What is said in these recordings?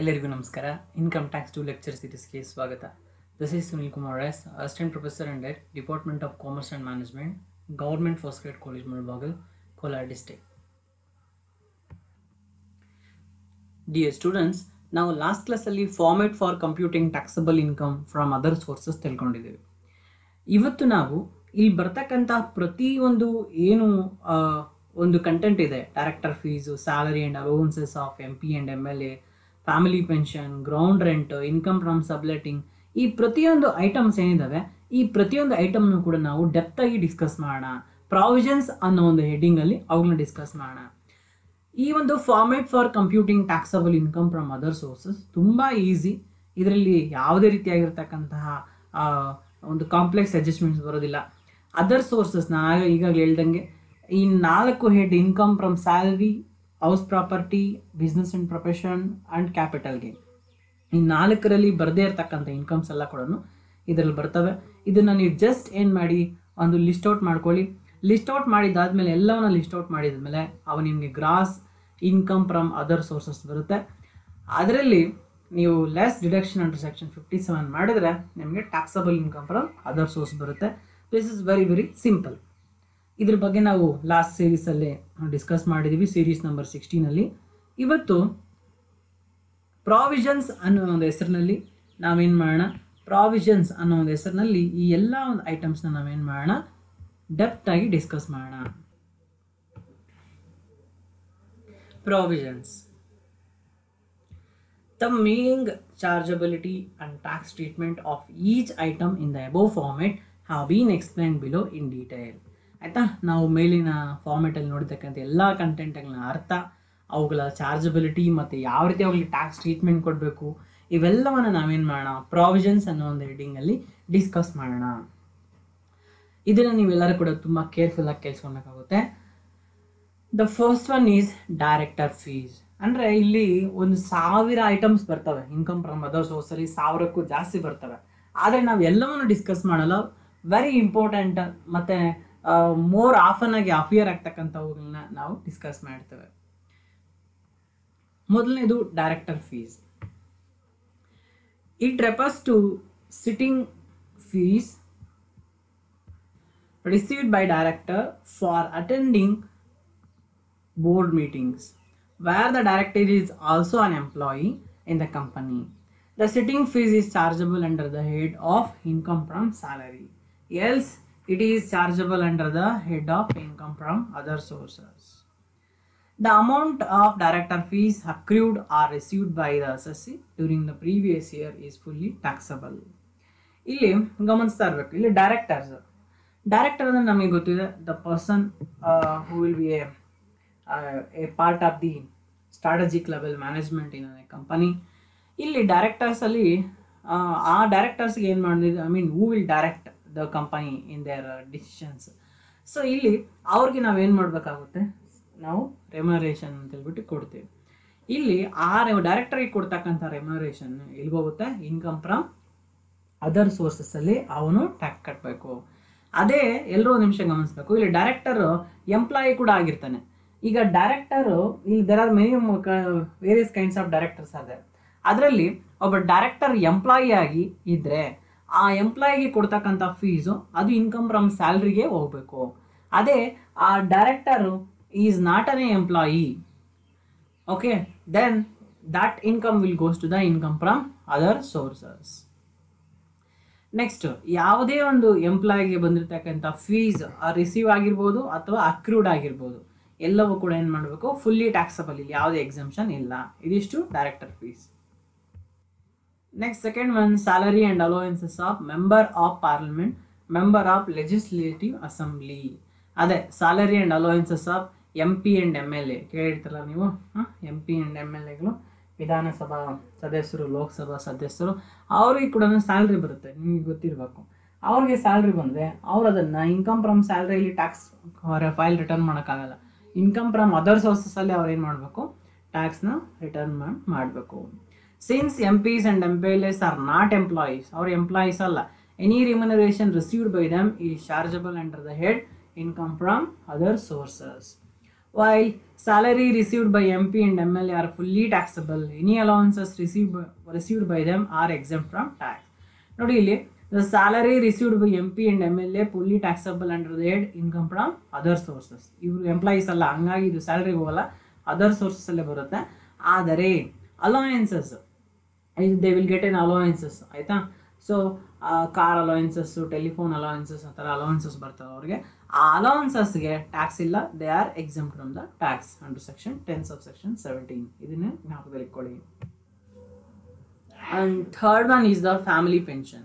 ಎಲ್ಲರಿಗೂ ನಮಸ್ಕಾರ. Income tax 2 lecture ಸೀರೀಸ್ಗೆ ಸ್ವಾಗತ. This is Sunil Kumar S, assistant professor under department of commerce and management, government first grade college Mulbagal, Kolar district. Dear students, ನಾವು last ಕ್ಲಾಸಲ್ಲಿ format for computing taxable income from other sources ತಿಳ್ಕೊಂಡಿದ್ದೇವೆ. ಇವತ್ತು ನಾವು ಇಲ್ಲಿ ಬರ್ತಕ್ಕಂಥ ಪ್ರತಿಯೊಂದು ಏನು ಒಂದು ಕಂಟೆಂಟ್ ಇದೆ, director fees, salary and allowances of MP and MLA, family pension, ground rent, income from subletting, ಈ ಪ್ರತಿಯೊಂದು ಐಟಮ್ಸ್ ಏನಿದ್ದಾವೆ ಈ ಪ್ರತಿಯೊಂದು ಐಟಮ್ನು ಕೂಡ ನಾವು ಡೆಪ್ತ್ ಆಗಿ ಡಿಸ್ಕಸ್ ಮಾಡೋಣ. ಪ್ರಾವಿಷನ್ಸ್ ಅನ್ನೋ ಒಂದು ಹೆಡ್ಡಿಂಗಲ್ಲಿ ಅವುಗಳನ್ನ ಡಿಸ್ಕಸ್ ಮಾಡೋಣ. ಈ ಒಂದು format for computing taxable income from other sources ತುಂಬ ಈಸಿ. ಇದರಲ್ಲಿ ಯಾವುದೇ ರೀತಿಯಾಗಿರ್ತಕ್ಕಂತಹ ಒಂದು ಕಾಂಪ್ಲೆಕ್ಸ್ ಅಡ್ಜಸ್ಟ್ಮೆಂಟ್ಸ್ ಬರೋದಿಲ್ಲ. ಅದರ್ ಸೋರ್ಸಸ್ ನಾನು ಈಗಾಗಲೇ ಹೇಳ್ದಂಗೆ ಈ 4 head: income from salary, house property, business and profession and capital gain. ಈ 4ರಲ್ಲಿ ಬರದೇ ಇರತಕ್ಕಂಥ ಇನ್ಕಮ್ಸ್ ಎಲ್ಲ ಕೂಡ ಇದರಲ್ಲಿ ಬರ್ತವೆ. ಇದನ್ನು ನೀವು ಜಸ್ಟ್ ಏನು ಮಾಡಿ ಒಂದು ಲಿಸ್ಟ್ ಔಟ್ ಮಾಡ್ಕೊಳ್ಳಿ. ಲಿಸ್ಟ್ ಔಟ್ ಮಾಡಿದ್ದಾದಮೇಲೆ ಎಲ್ಲವನ್ನ ಲಿಸ್ಟ್ ಔಟ್ ಮಾಡಿದ್ಮೇಲೆ ಅವು ನಿಮಗೆ gross income from other sources ಬರುತ್ತೆ. ಅದರಲ್ಲಿ ನೀವು ಲೆಸ್ ಡಿಡಕ್ಷನ್ ಅಂಡರ್ ಸೆಕ್ಷನ್ 57 ಮಾಡಿದ್ರೆ ನಿಮಗೆ taxable income from other source ಬರುತ್ತೆ. This is very very simple. ಇದ್ರ ಬಗ್ಗೆ ನಾವು ಲಾಸ್ಟ್ ಸೀರೀಸಲ್ಲೇ ಡಿಸ್ಕಸ್ ಮಾಡಿದ್ದೀವಿ, ಸೀರೀಸ್ ನಂಬರ್ 16ನಲ್ಲಿ. ಇವತ್ತು ಪ್ರಾವಿಷನ್ಸ್ ಅನ್ನೋ ಒಂದು ಹೆಸರಿನಲ್ಲಿ ನಾವೇನು ಮಾಡೋಣ, ಪ್ರಾವಿಷನ್ಸ್ ಅನ್ನೋ ಒಂದು ಹೆಸರಿನಲ್ಲಿ ಈ ಎಲ್ಲ ಒಂದು ಐಟಮ್ಸ್ನ ನಾವೇನು ಮಾಡೋಣ, ಡೆಪ್ತ್ ಆಗಿ ಡಿಸ್ಕಸ್ ಮಾಡೋಣ. Provisions. The meaning, chargeability and tax treatment of each item in the above format have been explained below in detail. ಆಯಿತಾ, ನಾವು ಮೇಲಿನ ಫಾರ್ಮೆಟಲ್ಲಿ ನೋಡಿರ್ತಕ್ಕಂಥ ಎಲ್ಲ ಕಂಟೆಂಟ್ಗಳನ್ನ ಅರ್ಥ, ಅವುಗಳ ಚಾರ್ಜಬಿಲಿಟಿ ಮತ್ತು ಯಾವ ರೀತಿ ಅವುಗಳಿಗೆ ಟ್ಯಾಕ್ಸ್ ಟ್ರೀಟ್ಮೆಂಟ್ ಕೊಡಬೇಕು, ಇವೆಲ್ಲವನ್ನು ನಾವೇನು ಮಾಡೋಣ, ಪ್ರಾವಿಷನ್ಸ್ ಅನ್ನೋ ಒಂದು ಹೆಡ್ಡಿಂಗಲ್ಲಿ ಡಿಸ್ಕಸ್ ಮಾಡೋಣ. ಇದನ್ನು ನೀವೆಲ್ಲರೂ ಕೂಡ ತುಂಬ ಕೇರ್ಫುಲ್ಲಾಗಿ ಕೇಳಿಸ್ಕೊಳ್ಬೇಕಾಗುತ್ತೆ. The first one is director fees. ಅಂದರೆ ಇಲ್ಲಿ 1000 ಐಟಮ್ಸ್ ಬರ್ತವೆ ಇನ್ಕಮ್ ಫ್ರಮ್ ಅದರ್ ಸೋರ್ಸಲ್ಲಿ, 1000ಕ್ಕೂ ಜಾಸ್ತಿ ಬರ್ತವೆ. ಆದರೆ ನಾವು ಎಲ್ಲವನ್ನು ಡಿಸ್ಕಸ್ ಮಾಡಲ್ಲ. ವೆರಿ ಇಂಪಾರ್ಟೆಂಟ್ ಮತ್ತು ಮೋರ್ ಆಫನ್ ಆಗಿ ಅಪಿಯರ್ ಆಗ್ತಕ್ಕಂಥವುಗಳನ್ನ ನಾವು ಡಿಸ್ಕಸ್ ಮಾಡ್ತೇವೆ. ಮೊದಲನೇದು director fees. It refers to sitting fees received by director for attending board meetings where the director is also an employee in the company. The sitting fees is chargeable under the head of income from salary, else it is chargeable under the head of income from other sources. The amount of director fees accrued or received by the assessee during the previous year is fully taxable. ಇಲ್ಲಿ ಗಮನಿಸ್ತಾ ಇರಬೇಕು, ಇಲ್ಲಿ director ಅಂದರೆ ನಮಗೆ ಗೊತ್ತಿದೆ, the person who will be A part of the strategic level management in a company. ಇಲ್ಲಿ ಡೈರೆಕ್ಟರ್ಸಲ್ಲಿ ಆ ಡೈರೆಕ್ಟರ್ಸ್ಗೆ ಏನು ಮಾಡಿದ್ರೆ, who will direct the company in their decisions. So ಇಲ್ಲಿ ಅವ್ರಿಗೆ ನಾವೇನು ಮಾಡಬೇಕಾಗುತ್ತೆ, ನಾವು ರೆಮ್ಯುನರೇಷನ್ ಅಂತ ಹೇಳ್ಬಿಟ್ಟು ಕೊಡ್ತೀವಿ. ಇಲ್ಲಿ ಆ ಡೈರೆಕ್ಟರಿಗೆ ಕೊಡ್ತಕ್ಕಂಥ ರೆಮ್ಯುನರೇಷನ್ ಎಲ್ಲಿಗೋಗುತ್ತೆ, ಇನ್ಕಮ್ ಫ್ರಮ್ ಅದರ್ ಸೋರ್ಸಸ್ಸಲ್ಲಿ ಅವನು ಟ್ಯಾಕ್ಸ್ ಕಟ್ಟಬೇಕು. ಅದೇ ಎಲ್ಲರೂ ಒಂದು ನಿಮಿಷ ಗಮನಿಸಬೇಕು, ಇಲ್ಲಿ ಡೈರೆಕ್ಟರು ಎಂಪ್ಲಾಯಿ ಕೂಡ ಆಗಿರ್ತಾನೆ. ಈಗ ಡೈರೆಕ್ಟರು, ಇಲ್ಲಿ there are many various kinds of directors ಅದೇ. ಅದರಲ್ಲಿ ಒಬ್ಬ ಡೈರೆಕ್ಟರ್ ಎಂಪ್ಲಾಯಿ ಆಗಿ ಇದ್ದರೆ ಆ ಎಂಪ್ಲಾಯಿಗೆ ಕೊಡ್ತಕ್ಕಂಥ ಫೀಸು ಅದು ಇನ್ಕಮ್ ಫ್ರಮ್ ಸ್ಯಾಲ್ರಿಗೆ ಹೋಗಬೇಕು. ಅದೇ ಆ director is not an employee, okay, then that income will goes to the income from other sources. Next, ಯಾವುದೇ ಒಂದು ಎಂಪ್ಲಾಯಿಗೆ ಬಂದಿರತಕ್ಕಂಥ ಫೀಸ್ ರಿಸೀವ್ ಆಗಿರ್ಬೋದು ಅಥವಾ ಅಕ್ರೂಡ್ ಆಗಿರ್ಬೋದು, ಎಲ್ಲವೂ ಕೂಡ ಏನು ಮಾಡಬೇಕು, ಫುಲ್ಲಿ ಟ್ಯಾಕ್ಸಬಲ್. ಇಲ್ಲಿ ಯಾವುದೇ ಎಕ್ಸಂಪ್ಷನ್ ಇಲ್ಲ. ಇದಿಷ್ಟು director fees. Next, second one, salary and allowances of member of parliament, member of legislative assembly. ಅದೇ salary and allowances of MP and MLA ಕೇಳಿರ್ತಾರಲ್ಲ ನೀವು. MP ಆ್ಯಂಡ್ MLAಗಳು ವಿಧಾನಸಭಾ ಸದಸ್ಯರು, ಲೋಕಸಭಾ ಸದಸ್ಯರು, ಅವ್ರಿಗೆ ಕೂಡ ಸ್ಯಾಲ್ರಿ ಬರುತ್ತೆ, ನಿಮಗೆ ಗೊತ್ತಿರಬೇಕು. ಅವ್ರಿಗೆ ಸ್ಯಾಲ್ರಿ ಬಂದರೆ ಅವ್ರು ಅದನ್ನು ಇನ್ಕಮ್ ಫ್ರಮ್ ಸ್ಯಾಲ್ರಿಯಲ್ಲಿ ಟ್ಯಾಕ್ಸ್ ಫೈಲ್ ರಿಟರ್ನ್ ಮಾಡೋಕ್ಕಾಗಲ್ಲ. ಇನ್ಕಮ್ ಫ್ರಮ್ ಅದರ್ ಸೋರ್ಸಸ್ಸಲ್ಲಿ ಅವ್ರು ಏನು ಮಾಡಬೇಕು, ಟ್ಯಾಕ್ಸ್ನ ರಿಟರ್ನ್ ಮಾಡಬೇಕು. Since MPs and MLAs are not employees, ಅವ್ರು ಎಂಪ್ಲಾಯೀಸ್ ಅಲ್ಲ, any remuneration received by them is chargeable under the head income from other sources. While Salary received by MP and MLA are fully taxable. Any allowances received by them are exempt from tax. ನೋಡಿ ಇಲ್ಲಿ the salary received by MP and MLA fully taxable under the head income from other sources. ಇವರು employees ಅಲ್ಲ, ಹಂಗಾಗಿ ಇದು ಸ್ಯಾಲರಿಗೆ ಹೋಗಲ್ಲ, other sources ಅಲ್ಲೇ ಬರುತ್ತೆ. ಆದರೆ allowances they will get N allowances ಆಯಿತಾ. ಸೊ ಕಾರ್ ಅಲೋಯನ್ಸಸ್ಸು, ಟೆಲಿಫೋನ್ ಅಲೋಯನ್ಸಸ್ ಆ ಥರ ಅಲೋಯನ್ಸಸ್ ಬರ್ತವೆ ಅವ್ರಿಗೆ. ಆ ಅಲೋಯನ್ಸಸ್ಗೆ ಟ್ಯಾಕ್ಸ್ ಇಲ್ಲ, they are exempt from the tax under section 10 subsection 17. ಇದನ್ನೇ ಜ್ಞಾಪಕದಲ್ಲಿ ಇಟ್ಕೊಳ್ಳಿ. And third one is the family pension.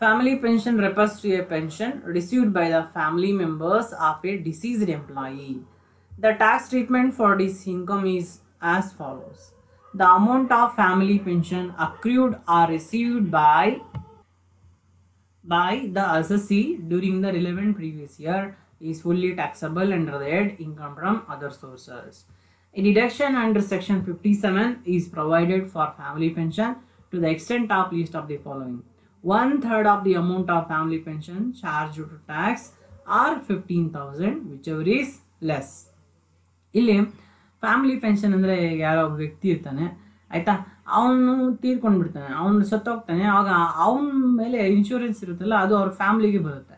Family pension refers to a pension received by the family members of a deceased employee. The tax treatment for this income is as follows. The amount of family pension accrued or received by the assessee during the relevant previous year is fully taxable under the head income from other sources. A deduction under section 57 is provided for family pension to the extent of list of the following. 1/3 of the amount of family pension charged to tax or 15,000 whichever is less. ಇಲ್ಲಿ family pension ಅಂದರೆ ಯಾರೋ ಒಬ್ಬ ವ್ಯಕ್ತಿ ಇರ್ತಾನೆ ಆಯಿತಾ, ಅವನು ತೀರ್ಕೊಂಡ್ಬಿಡ್ತಾನೆ, ಅವನು ಸತ್ತೋಗ್ತಾನೆ, ಆಗ ಅವನ ಮೇಲೆ ಇನ್ಶೂರೆನ್ಸ್ ಇರುತ್ತಲ್ಲ ಅದು ಅವ್ರ ಫ್ಯಾಮ್ಲಿಗೆ ಬರುತ್ತೆ,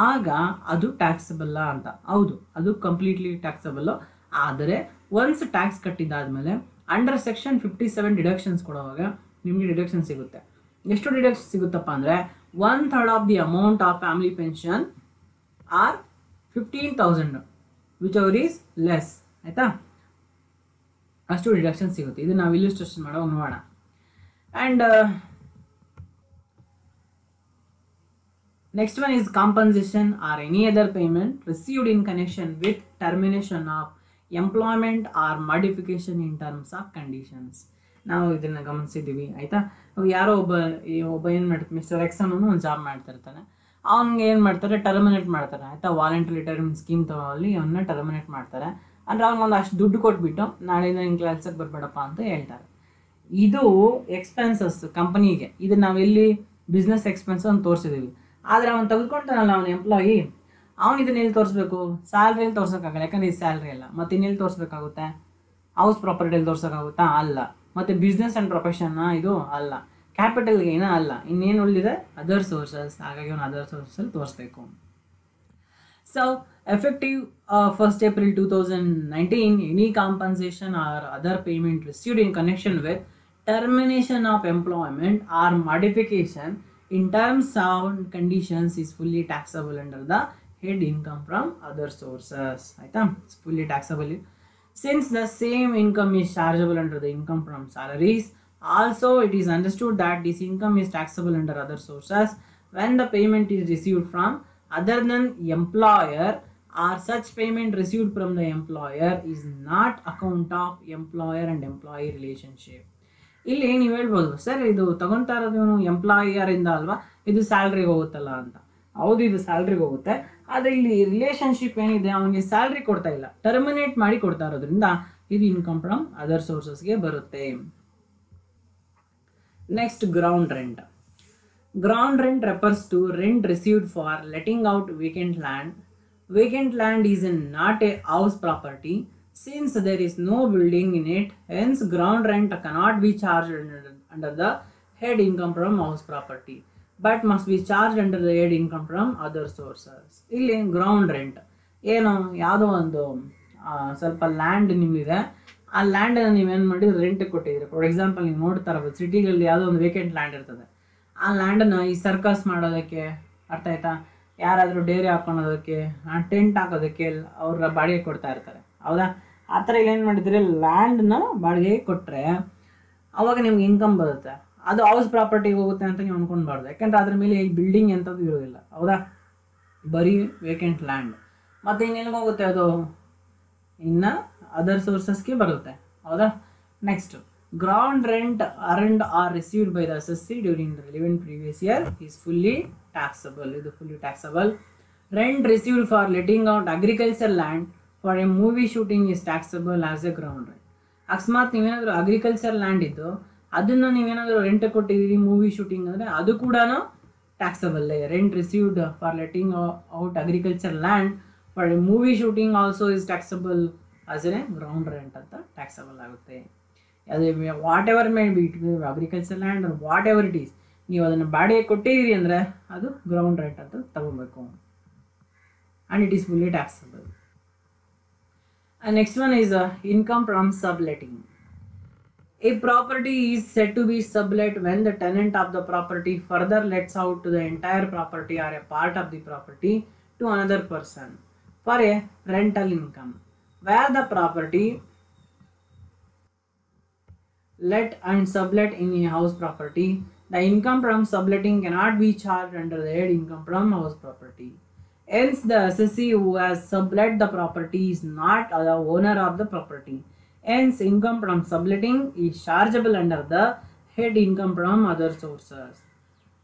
ಆಗ ಅದು ಟ್ಯಾಕ್ಸಬಲ್ಲ ಅಂತ. ಹೌದು, ಅದು ಕಂಪ್ಲೀಟ್ಲಿ ಟ್ಯಾಕ್ಸಬಲ್ಲು. ಆದರೆ ಒನ್ಸ್ ಟ್ಯಾಕ್ಸ್ ಕಟ್ಟಿದ್ದಾದಮೇಲೆ ಅಂಡರ್ ಸೆಕ್ಷನ್ 57 ಡಿಡಕ್ಷನ್ಸ್ ಕೊಡುವಾಗ ನಿಮಗೆ ಡಿಡಕ್ಷನ್ ಸಿಗುತ್ತೆ. ಎಷ್ಟು ಡಿಡಕ್ಷನ್ ಸಿಗುತ್ತಪ್ಪ ಅಂದರೆ 1/3 of the amount of family pension or 15,000 whichever is less ಆಯಿತಾ, ಅಷ್ಟು ಡಿಡಕ್ಷನ್ ಸಿಗುತ್ತೆ. ಇದು ನಾವು ಇಲಿಸ್ಟ್ರೇಷನ್ ಮಾಡೋ ನೋಡೋಣ. And next one is compensation or any other payment received in connection with termination of employment or modification in terms of conditions. ನಾವು ಇದನ್ನು ಗಮನಿಸಿದ್ದೀವಿ ಆಯಿತಾ. ಯಾರೋ ಒಬ್ಬ ಏನು ಮಾಡ್ತಾರೆ, ಮಿಸ್ಟರ್ ಎಕ್ಸ್ ಅನ್ನೋನು ಒಂದು ಜಾಬ್ ಮಾಡ್ತಾ ಇರ್ತಾನೆ, ಅವ್ನಿಗೆ ಏನು ಮಾಡ್ತಾರೆ, ಟರ್ಮಿನೇಟ್ ಮಾಡ್ತಾರೆ ಆಯಿತಾ. ವಾಲಂಟ್ರಿ ರಿಟೈರ್ಮೆಂಟ್ ಸ್ಕೀಮ್ ತಗೊಳ್ಳಿ ಅವನ್ನ ಟರ್ಮಿನೇಟ್ ಮಾಡ್ತಾರೆ. ಅಂದರೆ ಅವ್ನಿಗೆ ಒಂದು ಅಷ್ಟು ದುಡ್ಡು ಕೊಟ್ಬಿಟ್ಟು ನಾಳೆಯಿಂದ ನಿನ್ನ ಕೆಲಸಕ್ಕೆ ಬರಬೇಡಪ್ಪ ಅಂತ ಹೇಳ್ತಾರೆ. ಇದು ಎಕ್ಸ್ಪೆನ್ಸಸ್ ಕಂಪನಿಗೆ, ಇದು ನಾವೆಲ್ಲಿ ಬಿಸ್ನೆಸ್ ಎಕ್ಸ್ಪೆನ್ಸ್ ಅಂತ ತೋರಿಸಿದ್ದೀವಿ. ಆದರೆ ಅವ್ನು ತೆಗೆದುಕೊಂತಾನಲ್ಲ ಅವನ ಎಂಪ್ಲಾಯಿ, ಅವ್ನು ಇದನ್ನ ಎಲ್ಲಿ ತೋರಿಸ್ಬೇಕು, ಸ್ಯಾಲ್ರಿಯಲ್ಲಿ ತೋರ್ಸೋಕ್ಕಾಗಲ್ಲ, ಯಾಕಂದರೆ ಇದು ಸ್ಯಾಲ್ರಿ ಅಲ್ಲ. ಮತ್ತು ಇನ್ನೆಲ್ಲಿ ತೋರಿಸ್ಬೇಕಾಗುತ್ತೆ, ಹೌಸ್ ಪ್ರಾಪರ್ಟಿಯಲ್ಲಿ ತೋರ್ಸೋಕ್ಕಾಗುತ್ತಾ, ಅಲ್ಲ. ಮತ್ತು ಬಿಸ್ನೆಸ್ ಆ್ಯಂಡ್ ಪ್ರೊಫೆಷನ್ನ ಇದು ಅಲ್ಲ, ಕ್ಯಾಪಿಟಲ್ ಗೇನ ಅಲ್ಲ, ಇನ್ನೇನು ಉಳಿದಿದೆ ಅದರ್ ಸೋರ್ಸಸ್. ಹಾಗಾಗಿ ಅವನು ಅದರ್ ಸೋರ್ಸಲ್ಲಿ ತೋರಿಸ್ಬೇಕು. So effective 1st April 2019, any compensation or other payment received in connection with termination of employment or modification in terms and conditions is fully taxable under the head income from other sources. It's fully taxable. Since the same income is chargeable under the income from salaries, also it is understood that this income is taxable under other sources when the payment is received from other than employer or such payment received from the employer is not account of employer and employee relationship. ಇಲ್ಲಿ ನೀವು ಹೇಳ್ಬೋದು, sir ಇದು ತಗೊತಾ ಇರೋದು ಇವನು ಎಂಪ್ಲಾಯರಿಂದ ಅಲ್ವಾ, ಇದು ಸ್ಯಾಲ್ರಿಗೆ ಹೋಗುತ್ತಲ್ಲ ಅಂತ. ಹೌದು, ಇದು ಸ್ಯಾಲ್ರಿಗೆ ಹೋಗುತ್ತೆ, ಆದರೆ ಇಲ್ಲಿ ರಿಲೇಷನ್ಶಿಪ್ ಏನಿದೆ, ಅವನಿಗೆ ಸ್ಯಾಲ್ರಿ ಕೊಡ್ತಾ ಇಲ್ಲ, ಟರ್ಮಿನೇಟ್ ಮಾಡಿ ಕೊಡ್ತಾ ಇರೋದ್ರಿಂದ ಇದು ಇನ್ಕಮ್ ಫ್ರಮ್ ಅದರ್ ಸೋರ್ಸಸ್ಗೆ ಬರುತ್ತೆ. Next, ground rent. Ground rent refers to rent received for letting out vacant land. Vacant land is not a house property since there is no building in it. Hence, ground rent cannot be charged under the head income from house property, but must be charged under the head income from other sources. ಇಲ್ಲಿ ground rent ಏನು, ಯಾವುದೋ ಒಂದು ಸ್ವಲ್ಪ land ನಿಮ್ಮಿದೆ, ಆ ಲ್ಯಾಂಡನ್ನು ನೀವೇನು ಮಾಡಿ ರೆಂಟಿಗೆ ಕೊಟ್ಟಿದ್ದೀರಿ. For example, ನೀವು ನೋಡ್ತಾ ಇರ್ಬೋದು ಸಿಟಿಗಳಲ್ಲಿ ಯಾವುದೋ ಒಂದು ವೇಕೆಂಟ್ ಲ್ಯಾಂಡ್ ಇರ್ತದೆ, ಆ ಲ್ಯಾಂಡನ್ನು ಈ ಸರ್ಕಸ್ ಮಾಡೋದಕ್ಕೆ, ಅರ್ಥ ಆಯ್ತಾ, ಯಾರಾದರೂ ಡೇರಿ ಹಾಕೊಳೋದಕ್ಕೆ, ಟೆಂಟ್ ಹಾಕೋದಕ್ಕೆ ಅವ್ರ ಬಾಡಿಗೆ ಕೊಡ್ತಾ ಇರ್ತಾರೆ, ಹೌದಾ. ಆ ಥರ ಇಲ್ಲಿ ಏನು ಮಾಡಿದರೆ ಲ್ಯಾಂಡನ್ನ ಬಾಡಿಗೆ ಕೊಟ್ಟರೆ ಅವಾಗ ನಿಮ್ಗೆ ಇನ್ಕಮ್ ಬರುತ್ತೆ. ಅದು ಹೌಸ್ ಪ್ರಾಪರ್ಟಿಗೆ ಹೋಗುತ್ತೆ ಅಂತ ನೀವು ಅಂದ್ಕೊಳ್ಬಾರ್ದು, ಯಾಕೆಂದರೆ ಅದ್ರ ಮೇಲೆ ಈ ಬಿಲ್ಡಿಂಗ್ ಎಂಥದ್ದು ಇರೋದಿಲ್ಲ, ಹೌದಾ, ಬರೀ ವೇಕೆಂಟ್ ಲ್ಯಾಂಡ್. ಮತ್ತು ಇನ್ನೆಲ್ಲಿಗೆ ಹೋಗುತ್ತೆ, ಅದು ಇನ್ನು ಅದರ್ ಸೋರ್ಸಸ್ಗೆ ಬರುತ್ತೆ, ಹೌದಾ. Next, ground rent earned or received by the assessee during the relevant previous year is fully taxable. It is fully taxable. Rent received for letting out agricultural land for a movie shooting is taxable as a ground rent. ಅಕಸ್ಮಾತ್ ನೀವೇನಾದರೂ agriculture land ಇದ್ದು ಅದನ್ನು ನೀವೇನಾದರೂ rent ಕೊಟ್ಟಿದ್ದೀರಿ movie shooting ಅಂದರೆ ಅದು ಕೂಡ ಟ್ಯಾಕ್ಸಬಲ್ಲೇ. Rent received for letting out agriculture land for a movie shooting also is taxable as a ground rent ಅಂತ ಟ್ಯಾಕ್ಸಬಲ್ ಆಗುತ್ತೆ. ಅದು whatever may be it agriculture land whatever it is, ನೀವು ಅದನ್ನು ಬಾಡಿಗೆ ಕೊಟ್ಟಿದ್ದೀರಿ ಅಂದರೆ ಅದು ಗ್ರೌಂಡ್ ರೆಂಟ್ ಅಂತ ತಗೋಬೇಕು, and it is fully taxable. And next one is income from subletting. A property is said to be sublet when the tenant of the property further lets out to the entire property or a part of the property to another person for a rental income. Where the property let and sublet in a house property, the income from subletting cannot be charged under the head income from house property. Hence, the assessee who has sublet the property is not the owner of the property. Hence, income from subletting is chargeable under the head income from other sources.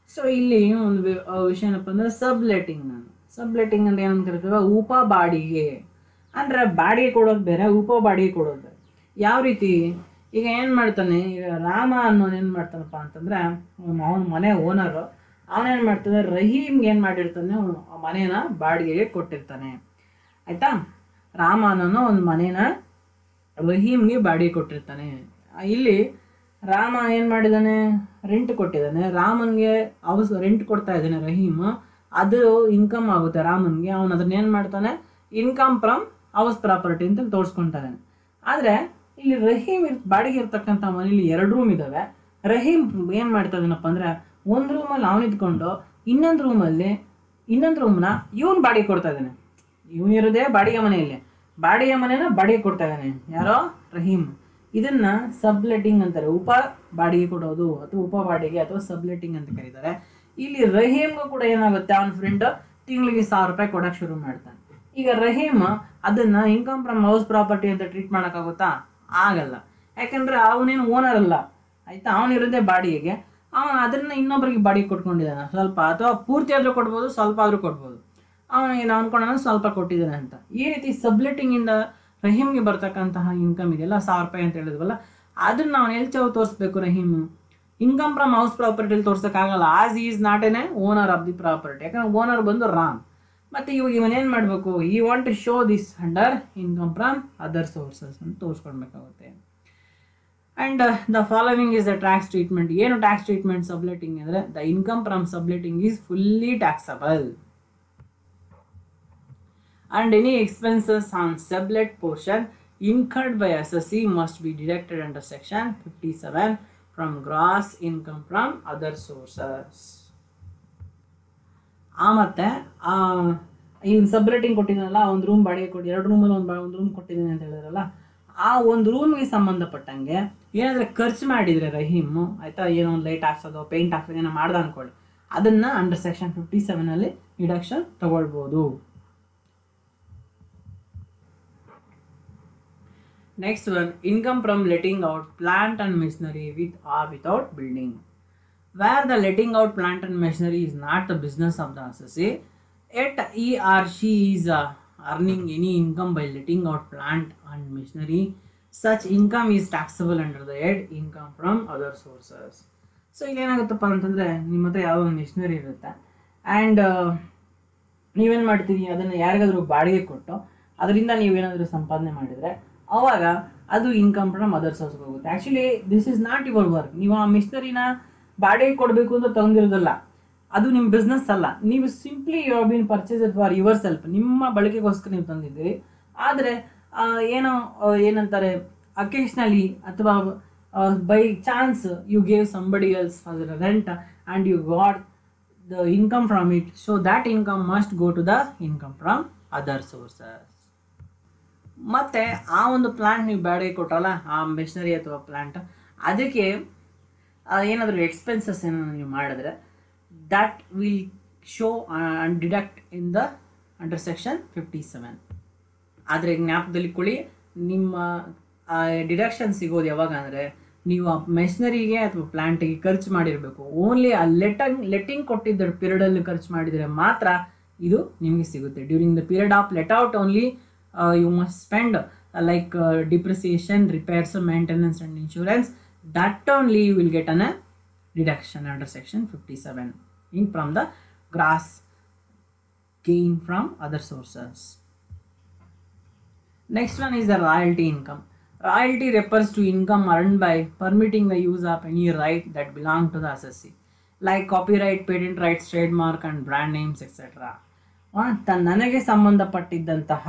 So ಇಲ್ಲಿ ಒಂದು ವಿಷಯ ಏನಪ್ಪ ಅಂದರೆ subletting. Subletting ಅಂದರೆ ಏನಂತ ಕರಿತೀವಿ, ಉಪ ಬಾಡಿಗೆ. ಅಂದರೆ ಬಾಡಿಗೆ ಕೊಡೋದು ಬೇರೆ, ಉಪ ಬಾಡಿಗೆ ಕೊಡೋದು ಬೇರೆ. ಯಾವ ರೀತಿ, ಈಗ ಏನು ಮಾಡ್ತಾನೆ, ಈಗ ರಾಮ ಅನ್ನೋನು ಏನು ಮಾಡ್ತಾನಪ್ಪ ಅಂತಂದರೆ, ಅವನ ಮನೆ ಓನರು, ಅವನೇನು ಮಾಡ್ತಾನೆ, ರಹೀಮ್ಗೆ ಏನು ಮಾಡಿರ್ತಾನೆ, ಮನೇನ ಬಾಡಿಗೆಗೆ ಕೊಟ್ಟಿರ್ತಾನೆ. ಆಯಿತಾ, ರಾಮ ಅನ್ನೋನು ಒಂದು ಮನೇನ ರಹೀಮ್ಗೆ ಬಾಡಿಗೆ ಕೊಟ್ಟಿರ್ತಾನೆ. ಇಲ್ಲಿ ರಾಮ ಏನು ಮಾಡಿದ್ದಾನೆ, ರೆಂಟ್ ಕೊಟ್ಟಿದ್ದಾನೆ. ರಾಮನ್ಗೆ ರೆಂಟ್ ಕೊಡ್ತಾ ಇದ್ದಾನೆ ರಹೀಮ್, ಅದು ಇನ್ಕಮ್ ಆಗುತ್ತೆ ರಾಮನ್ಗೆ. ಅವನು ಅದನ್ನ ಏನು ಮಾಡ್ತಾನೆ, ಇನ್ಕಮ್ ಫ್ರಮ್ ಹೌಸ್ ಪ್ರಾಪರ್ಟಿ ಅಂತ ತೋರಿಸ್ಕೊತಾ ಇದ್ದಾನೆ. ಆದರೆ ಇಲ್ಲಿ ರಹೀಮ್ ಬಾಡಿಗೆ ಇರ್ತಕ್ಕಂಥ ಮನೇಲಿ 2 ರೂಮ್ ಇದ್ದಾವೆ. ರಹೀಮ್ ಏನು ಮಾಡ್ತಾ ಇದ್ದಾನಪ್ಪ ಅಂದರೆ, ಒಂದು ರೂಮಲ್ಲಿ ಅವನಿದ್ಕೊಂಡು ಇನ್ನೊಂದು ರೂಮ್ನ ಇವನು ಬಾಡಿಗೆ ಕೊಡ್ತಾ ಇದ್ದಾನೆ. ಇವನಿರೋದೇ ಬಾಡಿಗೆ ಮನೆಯಲ್ಲಿ, ಬಾಡಿಗೆ ಮನೆನ ಬಾಡಿಗೆ ಕೊಡ್ತಾ ಇದ್ದಾನೆ ಯಾರೋ, ರಹೀಮ್. ಇದನ್ನು ಸಬ್ಲೆಟಿಂಗ್ ಅಂತಾರೆ, ಉಪ ಬಾಡಿಗೆ ಕೊಡೋದು ಅಥವಾ ಉಪ ಬಾಡಿಗೆ ಅಥವಾ ಸಬ್ಲೆಟಿಂಗ್ ಅಂತ ಕರೀತಾರೆ. ಇಲ್ಲಿ ರಹೀಮ್ಗೂ ಕೂಡ ಏನಾಗುತ್ತೆ, ಅವನ ಫ್ರೆಂಡ್ ತಿಂಗಳಿಗೆ 1000 ರೂಪಾಯಿ ಕೊಡೋಕ್ಕೆ ಶುರು ಮಾಡ್ತಾನೆ. ಈಗ ರಹೀಮ್ ಅದನ್ನು ಇನ್ಕಮ್ ಫ್ರಮ್ ಹೌಸ್ ಪ್ರಾಪರ್ಟಿ ಅಂತ ಟ್ರೀಟ್ ಮಾಡೋಕ್ಕಾಗುತ್ತಾ? ಆಗಲ್ಲ. ಯಾಕೆಂದರೆ ಅವನೇನು ಓನರ್ ಅಲ್ಲ, ಆಯಿತಾ, ಅವನಿರೋದೇ ಬಾಡಿಗೆಗೆ. ಅವನು ಅದನ್ನು ಇನ್ನೊಬ್ಬರಿಗೆ ಬಾಡಿಗೆ ಕೊಟ್ಕೊಂಡಿದ್ದಾನೆ, ಸ್ವಲ್ಪ ಅಥವಾ ಪೂರ್ತಿ ಆದರೂ ಕೊಡ್ಬೋದು, ಸ್ವಲ್ಪ ಆದರೂ ಕೊಡ್ಬೋದು. ಅವನಿಗೆ ಅನ್ಕೊಂಡ ಸ್ವಲ್ಪ ಕೊಟ್ಟಿದ್ದಾನೆ ಅಂತ. ಈ ರೀತಿ ಸಬ್ಲೆಟಿಂಗಿಂದ ರಹೀಮ್ಗೆ ಬರ್ತಕ್ಕಂತಹ ಇನ್ಕಮ್ ಇದೆಯಲ್ಲ, 1000 ರೂಪಾಯಿ ಅಂತ ಹೇಳಿದ್ವಲ್ಲ, ಅದನ್ನು ನಾವು ಎಲ್ಲಿ ತೋರಿಸ್ಬೇಕು, ರಹೀಮ್ ಇನ್ಕಮ್ ಫ್ರಮ್ ಹೌಸ್ ಪ್ರಾಪರ್ಟಿಲಿ ತೋರ್ಸೋಕ್ಕಾಗಲ್ಲ. As is not an owner of the property. ಯಾಕಂದ್ರೆ ಓನರ್ ಬಂದು ರಾಮ್. ಮತ್ತು ಇವಾಗ ಇವನೇನು ಮಾಡಬೇಕು, he want to show this under income from other sources ಅಂತ ತೋರಿಸ್ಕೊಡ್ಬೇಕಾಗುತ್ತೆ. And the following is the tax treatment. ಏನು ಟ್ಯಾಕ್ಸ್ ಟ್ರೀಟ್ಮೆಂಟ್ ಸಬ್ಲೆಟಿಂಗ್ ಅಂದರೆ, the income from subletting is fully taxable and any expenses on sublet portion incurred by assessee must be deducted under section 57 from gross income from other sources. ಮತ್ತೆ ಇನ್ನು subletting ಕೊಟ್ಟಿದ್ದಾನಲ್ಲ, ಒಂದು room ಬಾಡಿಗೆ ಕೊಟ್ಟು 2 ರೂಮಲ್ಲಿ ಒಂದು room ಕೊಟ್ಟಿದ್ದೀನಿ ಅಂತ ಹೇಳಿದ್ರಲ್ಲ, ಆ ಒಂದು ರೂಮ್ಗೆ ಸಂಬಂಧಪಟ್ಟಂಗೆ ಏನಾದರೂ ಖರ್ಚು ಮಾಡಿದರೆ ರಹೀಮು, ಆಯಿತಾ, ಏನೋ ಒಂದು ಲೈಟ್ ಹಾಕ್ಸೋದು, ಪೇಂಟ್ ಹಾಕ್ಸೋದು ಏನೋ ಮಾಡ್ದೆ ಅಂದ್ಕೊಳ್ಳಿ, ಅದನ್ನು ಅಂಡರ್ ಸೆಕ್ಷನ್ 57 ಡಿಡಕ್ಷನ್ ತಗೊಳ್ಬೋದು. Next one, income from letting out plant and machinery with or without building. Where the letting out plant and machinery is not the business of the assessee, yet he or she is earning any income by letting out plant and machinery, such income is taxable under the head income from other sources. So ಇಲ್ಲೇನಾಗುತ್ತಪ್ಪ ಅಂತಂದರೆ, ನಿಮ್ಮ ಹತ್ರ ಯಾವುದೋ ಒಂದು machinery ಇರುತ್ತೆ and ನೀವೇನು ಮಾಡ್ತೀರಿ, ಅದನ್ನು ಯಾರಿಗಾದರೂ ಬಾಡಿಗೆ ಕೊಟ್ಟು ಅದರಿಂದ ನೀವೇನಾದರೂ ಸಂಪಾದನೆ ಮಾಡಿದರೆ ಆವಾಗ ಅದು ಇನ್ಕಮ್ ಫ್ರಮ್ ಅದರ್ ಸೋರ್ಸ್ಗೆ ಹೋಗುತ್ತೆ. Actually this is not your work. ನೀವು ಆ ಮಿಷನರಿನ ಬಾಡಿಗೆ ಕೊಡಬೇಕು ಅಂತ ತಂದಿರೋದಲ್ಲ, ಅದು ನಿಮ್ಮ ಬಿಸ್ನೆಸ್ ಅಲ್ಲ. ನೀವು simply you have been purchased for your self, ನಿಮ್ಮ ಬಳಕೆಗೋಸ್ಕರ ನೀವು ತಂದಿದ್ದೀರಿ. ಆದರೆ ಏನಂತಾರೆ, ಅಕೇಶ್ನಲಿ ಅಥವಾ by chance you gave somebody else for the rent and you got the income from it. So that income must go to the income from other sources. ಮತ್ತು ಆ ಒಂದು ಪ್ಲ್ಯಾಂಟ್ ನೀವು ಬಾಡಿಗೆ ಕೊಟ್ಟಲ್ಲ, ಆ ಮೆಷಿನರಿ ಅಥವಾ ಪ್ಲ್ಯಾಂಟ್, ಅದಕ್ಕೆ ಏನಾದರೂ ಎಕ್ಸ್ಪೆನ್ಸಸ್ ಏನಾದರೂ ನೀವು ಮಾಡಿದ್ರೆ that will show and deduct in the under section 57. ಆದರೆ ಜ್ಞಾಪಕದಲ್ಲಿ ಕೊಳ್ಳಿ, ನಿಮ್ಮ ಡಿಡಕ್ಷನ್ ಸಿಗೋದು ಯಾವಾಗ ಅಂದರೆ, ನೀವು ಆ ಮೆಷಿನರಿಗೆ ಅಥವಾ ಪ್ಲ್ಯಾಂಟಿಗೆ ಖರ್ಚು ಮಾಡಿರಬೇಕು. ಓನ್ಲಿ ಆ ಲೆಟ್ಟಿಂಗ್ ಕೊಟ್ಟಿದ್ದ ಪೀರಿಯಡಲ್ಲಿ ಖರ್ಚು ಮಾಡಿದರೆ ಮಾತ್ರ ಇದು ನಿಮಗೆ ಸಿಗುತ್ತೆ. During the period of let out only you must spend like depreciation, repairs, maintenance and insurance. That only you will get a deduction under section 57 in from the gross gain from other sources. Next one is the royalty income. Royalty refers to income earned by permitting the use of any right that belong to the assessee, like copyright, patent rights, trademark and brand names, etc. ನನಗೆ ಸಂಬಂಧಪಟ್ಟಿದ್ದಂತಹ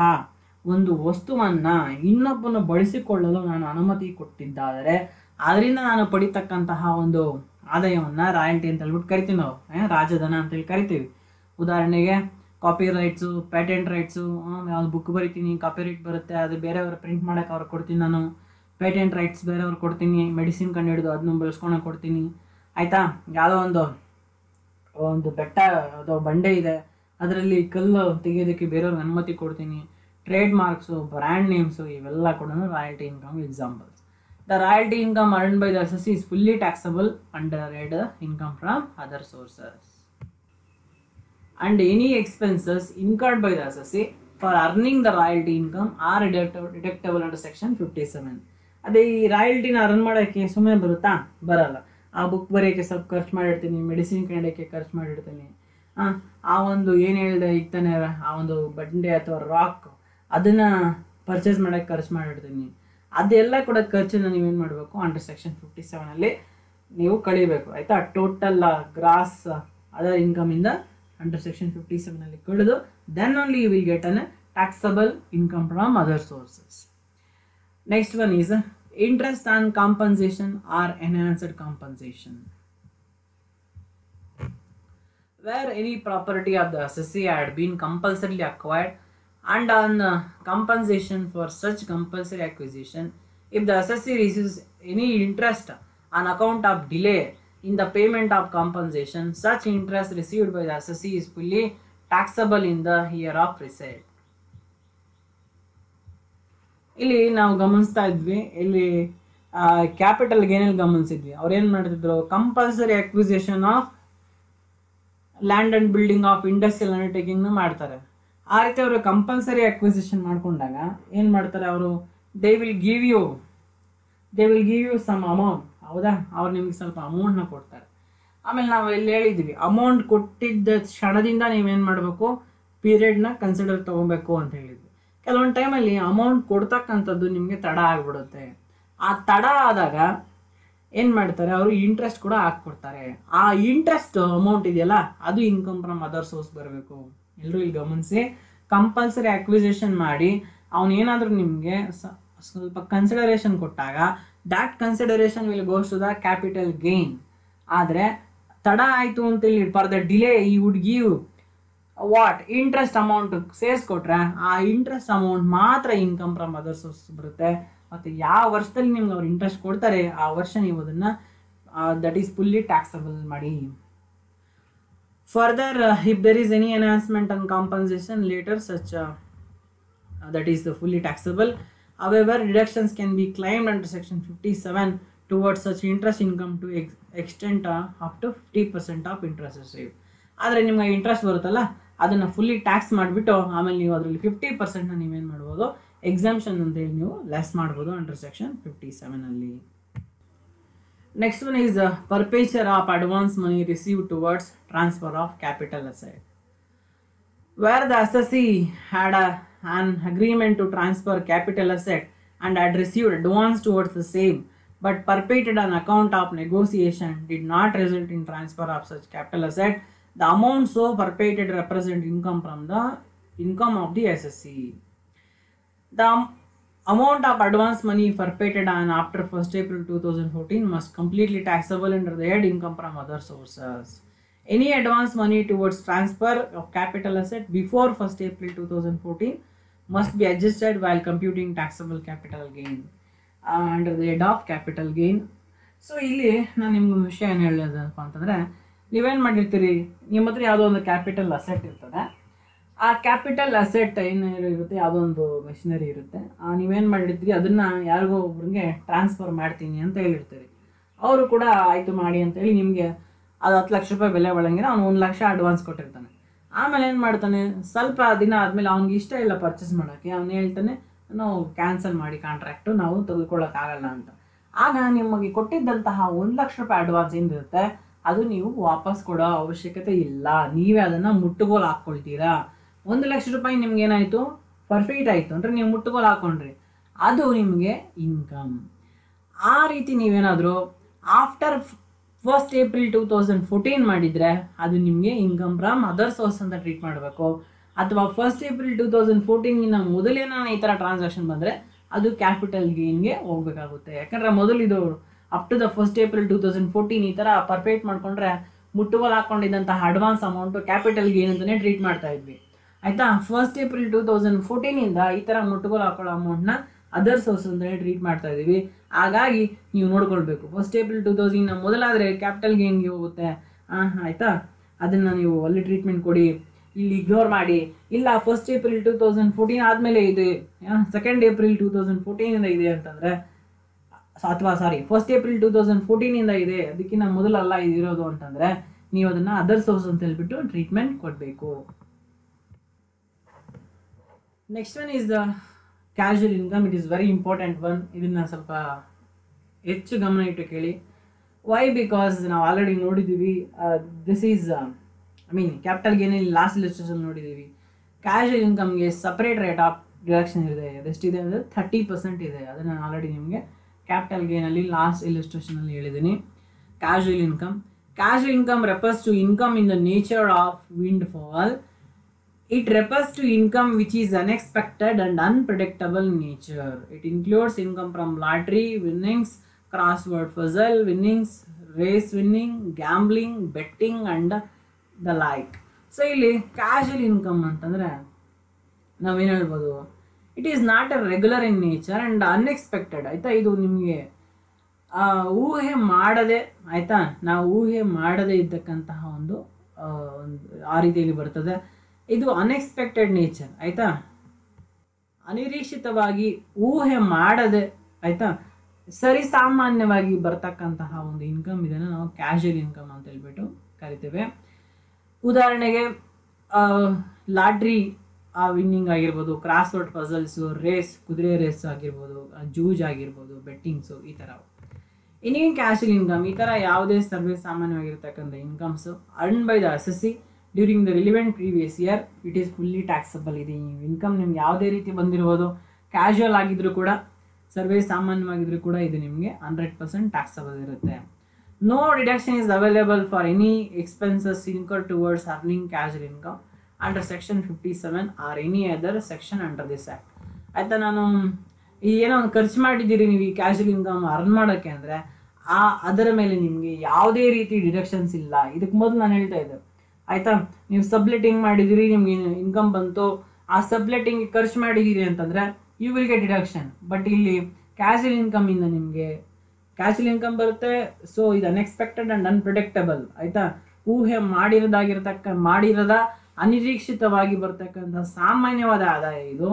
ಒಂದು ವಸ್ತುವನ್ನು ಇನ್ನೊಬ್ಬನು ಬಳಸಿಕೊಳ್ಳಲು ನಾನು ಅನುಮತಿ ಕೊಟ್ಟಿದ್ದಾದರೆ ಅದರಿಂದ ನಾನು ಪಡಿತಕ್ಕಂತಹ ಒಂದು ಆದಾಯವನ್ನು ರಾಯಲ್ಟಿ ಅಂತ ಹೇಳ್ಬಿಟ್ಟು ಕರಿತೀವಿ ನಾವು, ರಾಜಧನ ಅಂತೇಳಿ ಕರಿತೀವಿ. ಉದಾಹರಣೆಗೆ ಕಾಪಿ ರೈಟ್ಸು, ಪ್ಯಾಟೆಂಟ್ ರೈಟ್ಸು, ಯಾವ್ದು ಬುಕ್ ಬರಿತೀನಿ ಕಾಪಿರೈಟ್ ಬರುತ್ತೆ, ಅದು ಬೇರೆಯವ್ರು ಪ್ರಿಂಟ್ ಮಾಡೋಕೆ ಅವ್ರಿಗೆ ಕೊಡ್ತೀನಿ ನಾನು. ಪೇಟೆಂಟ್ ರೈಟ್ಸ್ ಬೇರೆಯವ್ರಿಗೆ ಕೊಡ್ತೀನಿ, ಮೆಡಿಸಿನ್ ಕಂಡು ಹಿಡಿದು ಅದನ್ನು ಬೆಳೆಸ್ಕೊಳಕ್ಕೆ ಕೊಡ್ತೀನಿ, ಆಯಿತಾ. ಯಾವುದೋ ಒಂದು ಬೆಟ್ಟ ಅಥವಾ ಬಂಡೆ ಇದೆ, ಅದರಲ್ಲಿ ಕಲ್ಲು ತೆಗೆಯೋದಕ್ಕೆ ಬೇರೆಯವ್ರಿಗೆ ಅನುಮತಿ ಕೊಡ್ತೀನಿ. ಟ್ರೇಡ್ ಮಾರ್ಕ್ಸು, ಬ್ರ್ಯಾಂಡ್ ನೇಮ್ಸು, ಇವೆಲ್ಲ ಕೂಡ royalty income examples. The royalty income earned by the assessee is fully taxable under the income from other sources. And any expenses incurred by the assessee for earning the royalty income are deductible under section 57. ಅದೇ ಈ ರಾಯಲ್ಟಿನ earn ಮಾಡೋಕ್ಕೆ ಸುಮ್ಮನೆ ಬರುತ್ತಾ? ಬರಲ್ಲ. ಆ book ಬರೆಯೋಕ್ಕೆ ಸ್ವಲ್ಪ ಖರ್ಚು ಮಾಡಿರ್ತೀನಿ, ಮೆಡಿಸಿನ್ ಕಂಡೋಕ್ಕೆ ಖರ್ಚು ಮಾಡಿರ್ತೀನಿ, ಆ ಒಂದು ಏನು ಹೇಳಿದೆ ಈಗ ತಾನೇ, ಆ ಒಂದು ಬಂಡೆ ಅಥವಾ ರಾಕ್ ಅದನ್ನು ಪರ್ಚೇಸ್ ಮಾಡೋಕ್ಕೆ ಖರ್ಚು ಮಾಡಿರ್ತೀನಿ. ಅದೆಲ್ಲ ಕೂಡ ಖರ್ಚನ್ನು ನೀವೇನು ಮಾಡಬೇಕು, ಅಂಡರ್ ಸೆಕ್ಷನ್ 57 ನೀವು ಕಳಿಬೇಕು, ಆಯಿತಾ. ಟೋಟಲ್ ಗ್ರಾಸ್ ಅದರ್ ಇನ್ಕಮಿಂದ ಅಂಡರ್ ಸೆಕ್ಷನ್ 57 ಕಳೆದು then only you will get an taxable income from other sources. Next one is interest on compensation or enhanced compensation. Where any property of the assessee had been compulsorily acquired and on compensation for such compulsory acquisition, if the assessee receives any interest on account of delay in the payment of compensation, such interest received by the assessee is fully taxable in the year of receipt. ಇಲ್ಲಿ ನಾವು ಗಮನಿಸ್ತಾ ಇದ್ವಿ, ಇಲ್ಲಿ capital ಗೇನಲ್ಲಿ ಗಮನಿಸಿದ್ವಿ. ಅವ್ರು ಏನು ಮಾಡ್ತಿದ್ರು, compulsory acquisition of land and building of industrial ಅಂಡರ್ಟೇಕಿಂಗ್ನ ಮಾಡ್ತಾರೆ. ಆ ರೀತಿ ಅವರು ಕಂಪಲ್ಸರಿ ಅಕ್ವಿಸಿಷನ್ ಮಾಡ್ಕೊಂಡಾಗ ಏನು ಮಾಡ್ತಾರೆ, ಅವರು they will give you some amount, ಹೌದಾ. ಅವ್ರು ನಿಮ್ಗೆ ಸ್ವಲ್ಪ ಅಮೌಂಟ್ನ ಕೊಡ್ತಾರೆ. ಆಮೇಲೆ ನಾವು ಇಲ್ಲಿ ಹೇಳಿದ್ವಿ, ಅಮೌಂಟ್ ಕೊಟ್ಟಿದ್ದ ಕ್ಷಣದಿಂದ ನೀವೇನು ಮಾಡಬೇಕು, ಪೀರಿಯಡ್ನ ಕನ್ಸಿಡರ್ ತೊಗೊಬೇಕು ಅಂತ ಹೇಳಿದ್ವಿ. ಕೆಲವೊಂದು ಟೈಮಲ್ಲಿ ಅಮೌಂಟ್ ಕೊಡ್ತಕ್ಕಂಥದ್ದು ನಿಮಗೆ ತಡ ಆಗಿಬಿಡುತ್ತೆ. ಆ ತಡ ಆದಾಗ ಏನು ಮಾಡ್ತಾರೆ, ಅವರು ಇಂಟ್ರೆಸ್ಟ್ ಕೂಡ ಹಾಕ್ಕೊಡ್ತಾರೆ. ಆ ಇಂಟ್ರೆಸ್ಟ್ ಅಮೌಂಟ್ ಇದೆಯಲ್ಲ, ಅದು ಇನ್ಕಮ್ ಫ್ರಮ್ ಅದರ್ ಸೋರ್ಸ್ ಬರಬೇಕು. ಎಲ್ಲರೂ ಇಲ್ಲಿ ಗಮನಿಸಿ, ಕಂಪಲ್ಸರಿ ಅಕ್ವಿಸಿಷನ್ ಮಾಡಿ ಅವನೇನಾದರೂ ನಿಮಗೆ ಸ್ವಲ್ಪ ಕನ್ಸಿಡರೇಷನ್ ಕೊಟ್ಟಾಗ that consideration will goes to the capital gain. ಆದರೆ ತಡ ಆಯಿತು ಅಂತೇಳಿ for the delay he would give what interest amount ಸೇರಿಸ್ಕೊಟ್ರೆ ಆ ಇಂಟ್ರೆಸ್ಟ್ ಅಮೌಂಟ್ ಮಾತ್ರ ಇನ್ಕಮ್ ಫ್ರಮ್ ಅದರ್ ಸೋರ್ಸ್ ಬರುತ್ತೆ. ಮತ್ತು ಯಾವ ವರ್ಷದಲ್ಲಿ ನಿಮ್ಗೆ ಅವ್ರು ಇಂಟ್ರೆಸ್ಟ್ ಕೊಡ್ತಾರೆ ಆ ವರ್ಷ ನೀವು ಅದನ್ನು ದಟ್ ಈಸ್ ಫುಲ್ಲಿ ಟ್ಯಾಕ್ಸಬಲ್ ಮಾಡಿ. Further, if there is any enhancement on compensation later, such that is fully taxable. However, deductions can be claimed under section 57 towards such interest income to extent up to 50% of interest received. ಆದರೆ ನಿಮಗೆ interest ಬರುತ್ತಲ್ಲ, ಅದನ್ನು fully tax ಮಾಡಿಬಿಟ್ಟು ಆಮೇಲೆ ನೀವು ಅದರಲ್ಲಿ 50% ನೀವೇನು ಮಾಡ್ಬೋದು, ಎಕ್ಸಾಮ್ಷನ್ ಅಂತೇಳಿ ನೀವು ಲೆಸ್ ಮಾಡ್ಬೋದು under section 57. Next one is perpetual of advance money received towards transfer of capital asset. Where the assessee had an agreement to transfer capital asset and had received advance towards the same, but perpetuated on account of negotiation did not result in transfer of such capital asset, the amount so perpetuated represent income from the income of the assessee. The amount of advance money perpetuated on after 1st April 2014 must completely taxable under the head income from other sources. Any advance money towards transfer of capital asset before 1st April 2014 must be adjusted while computing taxable capital gain under the head of capital gain. So ಇಲ್ಲಿ ನಾನು ನಿಮ್ಗೆ ವಿಷಯ ಏನು ಹೇಳೋದಪ್ಪ ಅಂತಂದರೆ, ನೀವೇನು ಮಾಡಿರ್ತೀರಿ, ನಿಮ್ಮ ಹತ್ರ ಯಾವುದೋ ಒಂದು ಕ್ಯಾಪಿಟಲ್ ಅಸೆಟ್ ಇರ್ತದೆ. ಆ ಕ್ಯಾಪಿಟಲ್ ಅಸೆಟ್ ಏನು ಇರುತ್ತೆ, ಯಾವುದೋ ಒಂದು ಮೆಷಿನರಿ ಇರುತ್ತೆ, ನೀವೇನು ಮಾಡಿರ್ತೀರಿ ಅದನ್ನು ಯಾರಿಗೋ ಒಬ್ರಿಗೆ ಟ್ರಾನ್ಸ್ಫರ್ ಮಾಡ್ತೀನಿ ಅಂತ ಹೇಳಿರ್ತೀರಿ. ಅವರು ಕೂಡ ಆಯಿತು ಮಾಡಿ ಅಂತೇಳಿ ನಿಮಗೆ ಅದು 10 ಲಕ್ಷ ರೂಪಾಯಿ ಬೆಲೆ ಒಳಂಗಿರ ಅವ್ನು 1 ಲಕ್ಷ ಅಡ್ವಾನ್ಸ್ ಕೊಟ್ಟಿರ್ತಾನೆ. ಆಮೇಲೆ ಏನು ಮಾಡ್ತಾನೆ, ಸ್ವಲ್ಪ ದಿನ ಆದಮೇಲೆ ಅವ್ನಿಗೆ ಇಷ್ಟ ಇಲ್ಲ ಪರ್ಚೇಸ್ ಮಾಡೋಕ್ಕೆ, ಅವ್ನು ಹೇಳ್ತಾನೆ ನಾವು ಕ್ಯಾನ್ಸಲ್ ಮಾಡಿ ಕಾಂಟ್ರಾಕ್ಟು, ನಾವು ತೆಗೆದುಕೊಳ್ಳೋಕ್ಕಾಗಲ್ಲ ಅಂತ. ಆಗ ನಿಮಗೆ ಕೊಟ್ಟಿದ್ದಂತಹ 1 ಲಕ್ಷ ರೂಪಾಯಿ ಅಡ್ವಾನ್ಸ್ ಏನಿರುತ್ತೆ ಅದು ನೀವು ವಾಪಸ್ ಕೊಡೋ ಅವಶ್ಯಕತೆ ಇಲ್ಲ, ನೀವೇ ಅದನ್ನು ಮುಟ್ಟುಗೋಲು ಹಾಕ್ಕೊಳ್ತೀರಾ. 1 ಲಕ್ಷ ರೂಪಾಯಿ ನಿಮ್ಗೆ ಏನಾಯಿತು, ಪರ್ಫೆಕ್ಟ್ ಆಯಿತು ಅಂದರೆ ನೀವು ಮುಟ್ಟುಗೋಲು ಹಾಕೊಂಡ್ರಿ, ಅದು ನಿಮಗೆ ಇನ್ಕಮ್. ಆ ರೀತಿ ನೀವೇನಾದರೂ ಆಫ್ಟರ್ 1st April 2014 ಮಾಡಿದರೆ ಅದು ನಿಮಗೆ ಇನ್ಕಮ್ ಫ್ರಮ್ ಅದರ್ ಸೋರ್ಸ್ ಅಂತ ಟ್ರೀಟ್ ಮಾಡಬೇಕು. ಅಥವಾ 1st April 2014 ಮೊದಲೇನ ಈ ಥರ ಟ್ರಾನ್ಸಾಕ್ಷನ್ ಬಂದರೆ ಅದು ಕ್ಯಾಪಿಟಲ್ ಗೇನ್ಗೆ ಹೋಗಬೇಕಾಗುತ್ತೆ. ಯಾಕಂದರೆ ಮೊದಲು ಇದು up to the 1st April 2014 ಈ ಥರ ಪರ್ಫೆಕ್ಟ್ ಮಾಡಿಕೊಂಡ್ರೆ ಮುಟ್ಟುಗೋಲು ಹಾಕ್ಕೊಂಡಿದ್ದಂತಹ ಅಡ್ವಾನ್ಸ್ ಅಮೌಂಟು ಕ್ಯಾಪಿಟಲ್ ಗೇನ್ ಅಂತಲೇ ಟ್ರೀಟ್ ಮಾಡ್ತಾ ಇದ್ವಿ. ಆಯಿತಾ, 1st April 2014 ಈ ಥರ ಮುಟ್ಟುಗೋಲು ಹಾಕೊಳ್ಳೋ ಅಮೌಂಟ್ನ ಅದರ್ ಸೋರ್ಸ್ ಅಂತಲೇ ಟ್ರೀಟ್ ಮಾಡ್ತಾ ಇದ್ದೀವಿ. ಹಾಗಾಗಿ ನೀವು ನೋಡ್ಕೊಳ್ಬೇಕು. 1st April 2000 ಮೊದಲಾದರೆ ಕ್ಯಾಪಿಟಲ್ ಗೇನ್ಗೆ ಹೋಗುತ್ತೆ. ಆಯಿತಾ, ಅದನ್ನು ನೀವು ಅಲ್ಲಿ ಟ್ರೀಟ್ಮೆಂಟ್ ಕೊಡಿ, ಇಲ್ಲಿ ಇಗ್ನೋರ್ ಮಾಡಿ. ಇಲ್ಲ 1st April 2014 ಆದಮೇಲೆ ಇದೆ, 2nd April 2014 ಇದೆ ಅಂತಂದರೆ, ಅಥವಾ 1st April 2014 ಇದೆ, ಅದಕ್ಕಿಂತ ಮೊದಲಲ್ಲ ಇದಿರೋದು ಅಂತಂದರೆ ನೀವು ಅದನ್ನು ಅದರ್ ಸೋರ್ಸ್ ಅಂತ ಹೇಳ್ಬಿಟ್ಟು ಟ್ರೀಟ್ಮೆಂಟ್ ಕೊಡಬೇಕು. Next one is the casual income. It is very important one. ಇದನ್ನು ಸ್ವಲ್ಪ ಹೆಚ್ಚು ಗಮನ ಇಟ್ಟು ಕೇಳಿ. ವೈ? ಬಿಕಾಸ್ ನಾವು ಆಲ್ರೆಡಿ ನೋಡಿದ್ದೀವಿ, ದಿಸ್ ಈಸ್ ಕ್ಯಾಪಿಟಲ್ ಗೇನಲ್ಲಿ ಲಾಸ್ಟ್ ಇಲಿಸ್ಟ್ರೇಷನ್ ನೋಡಿದ್ದೀವಿ. ಕ್ಯಾಶುವಲ್ ಇನ್ಕಮ್ಗೆ ಸಪ್ರೇಟ್ ರೇಟ್ ಆಫ್ ಡಿಡಕ್ಷನ್ ಇದೆ. ಅದೆಷ್ಟಿದೆ ಅಂದರೆ 30% ಇದೆ. ಅದನ್ನು ನಾನು ಆಲ್ರೆಡಿ ನಿಮಗೆ ಕ್ಯಾಪಿಟಲ್ ಗೇನಲ್ಲಿ ಲಾಸ್ಟ್ ಇಲಿಸ್ಟ್ರೇಷನಲ್ಲಿ ಹೇಳಿದ್ದೀನಿ. Casual income refers to income in the nature of windfall. It refers to income which is unexpected and unpredictable in nature. It includes income from lottery winnings, crossword puzzle winnings, race winning, gambling, betting and the like. So ಇಲ್ಲಿ casual income ಅಂತಂದರೆ ನಾವೇನು ಹೇಳ್ಬೋದು, it is not A regular in nature and unexpected. ಆಯಿತಾ, ಇದು ನಿಮಗೆ ಊಹೆ ಮಾಡದೆ, ಆಯಿತಾ, ನಾವು ಊಹೆ ಮಾಡದೇ ಇದ್ದಕ್ಕಂತಹ ಒಂದು ಆ ರೀತಿಯಲ್ಲಿ ಬರ್ತದೆ. ಇದು ಅನ್ಎಕ್ಸ್ಪೆಕ್ಟೆಡ್ ನೇಚರ್. ಆಯಿತಾ, ಅನಿರೀಕ್ಷಿತವಾಗಿ ಊಹೆ ಮಾಡದೆ, ಆಯಿತಾ, ಸರಿಸಾಮಾನ್ಯವಾಗಿ ಬರ್ತಕ್ಕಂತಹ ಒಂದು ಇನ್ಕಮ್, ಇದನ್ನು ನಾವು ಕ್ಯಾಶುವಲ್ ಇನ್ಕಮ್ ಅಂತ ಹೇಳ್ಬಿಟ್ಟು ಕರಿತೇವೆ. ಉದಾಹರಣೆಗೆ ಲಾಟ್ರಿ ವಿನ್ನಿಂಗ್ ಆಗಿರ್ಬೋದು, ಕ್ರಾಸ್ವರ್ಡ್ ಪಜಲ್ಸು, ರೇಸ್, ಕುದುರೆ ರೇಸ್ ಆಗಿರ್ಬೋದು, ಜೂಜ್ ಆಗಿರ್ಬೋದು, ಬೆಟ್ಟಿಂಗ್ಸು, ಈ ಥರ ಎನಿ ಕ್ಯಾಶುವಲ್ ಇನ್ಕಮ್, ಈ ಥರ ಯಾವುದೇ ಸರ್ವೇ ಸಾಮಾನ್ಯವಾಗಿರ್ತಕ್ಕಂಥ incomes earn by the assessee during the relevant previous year, it is fully taxable. ಇದು ಇನ್ಕಮ್ ನಿಮ್ಗೆ ಯಾವುದೇ ರೀತಿ ಬಂದಿರ್ಬೋದು, ಕ್ಯಾಶುವಲ್ ಆಗಿದ್ರೂ ಕೂಡ, ಸರ್ವೇ ಸಾಮಾನ್ಯವಾಗಿದ್ರೂ ಕೂಡ ಇದು ನಿಮಗೆ 100% ಟ್ಯಾಕ್ಸಬಲ್ ಇರುತ್ತೆ. No deduction is available for any expenses incurred towards earning casual income under section 57 or any other section under this act. ಆಯಿತಾ, ನಾನು ಏನೋ ಒಂದು ಖರ್ಚು ಮಾಡಿದ್ದೀರಿ ನೀವು ಈ ಕ್ಯಾಶುವಲ್ ಇನ್ಕಮ್ ಅರ್ನ್ ಮಾಡೋಕ್ಕೆ ಅಂದರೆ ಅದರ ಮೇಲೆ ನಿಮಗೆ ಯಾವುದೇ ರೀತಿ ಡಿಡಕ್ಷನ್ಸ್ ಇಲ್ಲ. ಇದಕ್ಕೆ ಮೊದಲು ನಾನು ಹೇಳ್ತಾ ಇದ್ದೆ, ಆಯಿತಾ, ನೀವು ಸಬ್ಲೆಟಿಂಗ್ ಮಾಡಿದ್ದೀರಿ, ನಿಮ್ಗೆ ಇನ್ಕಮ್ ಬಂತು, ಆ ಸಬ್ಲೆಟಿಂಗ್ಗೆ ಖರ್ಚು ಮಾಡಿದ್ದೀರಿ ಅಂತಂದರೆ you will get deduction. But ಇಲ್ಲಿ ಕ್ಯಾಶುವಲ್ ಇನ್ಕಮಿಂದ ನಿಮಗೆ ಕ್ಯಾಶುವಲ್ ಇನ್ಕಮ್ ಬರುತ್ತೆ. ಸೊ ಇದು ಅನ್ಎಕ್ಸ್ಪೆಕ್ಟೆಡ್ ಆ್ಯಂಡ್ ಅನ್ಪ್ರಿಡಿಕ್ಟಬಲ್. ಆಯಿತಾ, ಊಹೆ ಮಾಡಿರದ ಅನಿರೀಕ್ಷಿತವಾಗಿ ಬರ್ತಕ್ಕಂಥ ಸಾಮಾನ್ಯವಾದ ಆದಾಯ ಇದು.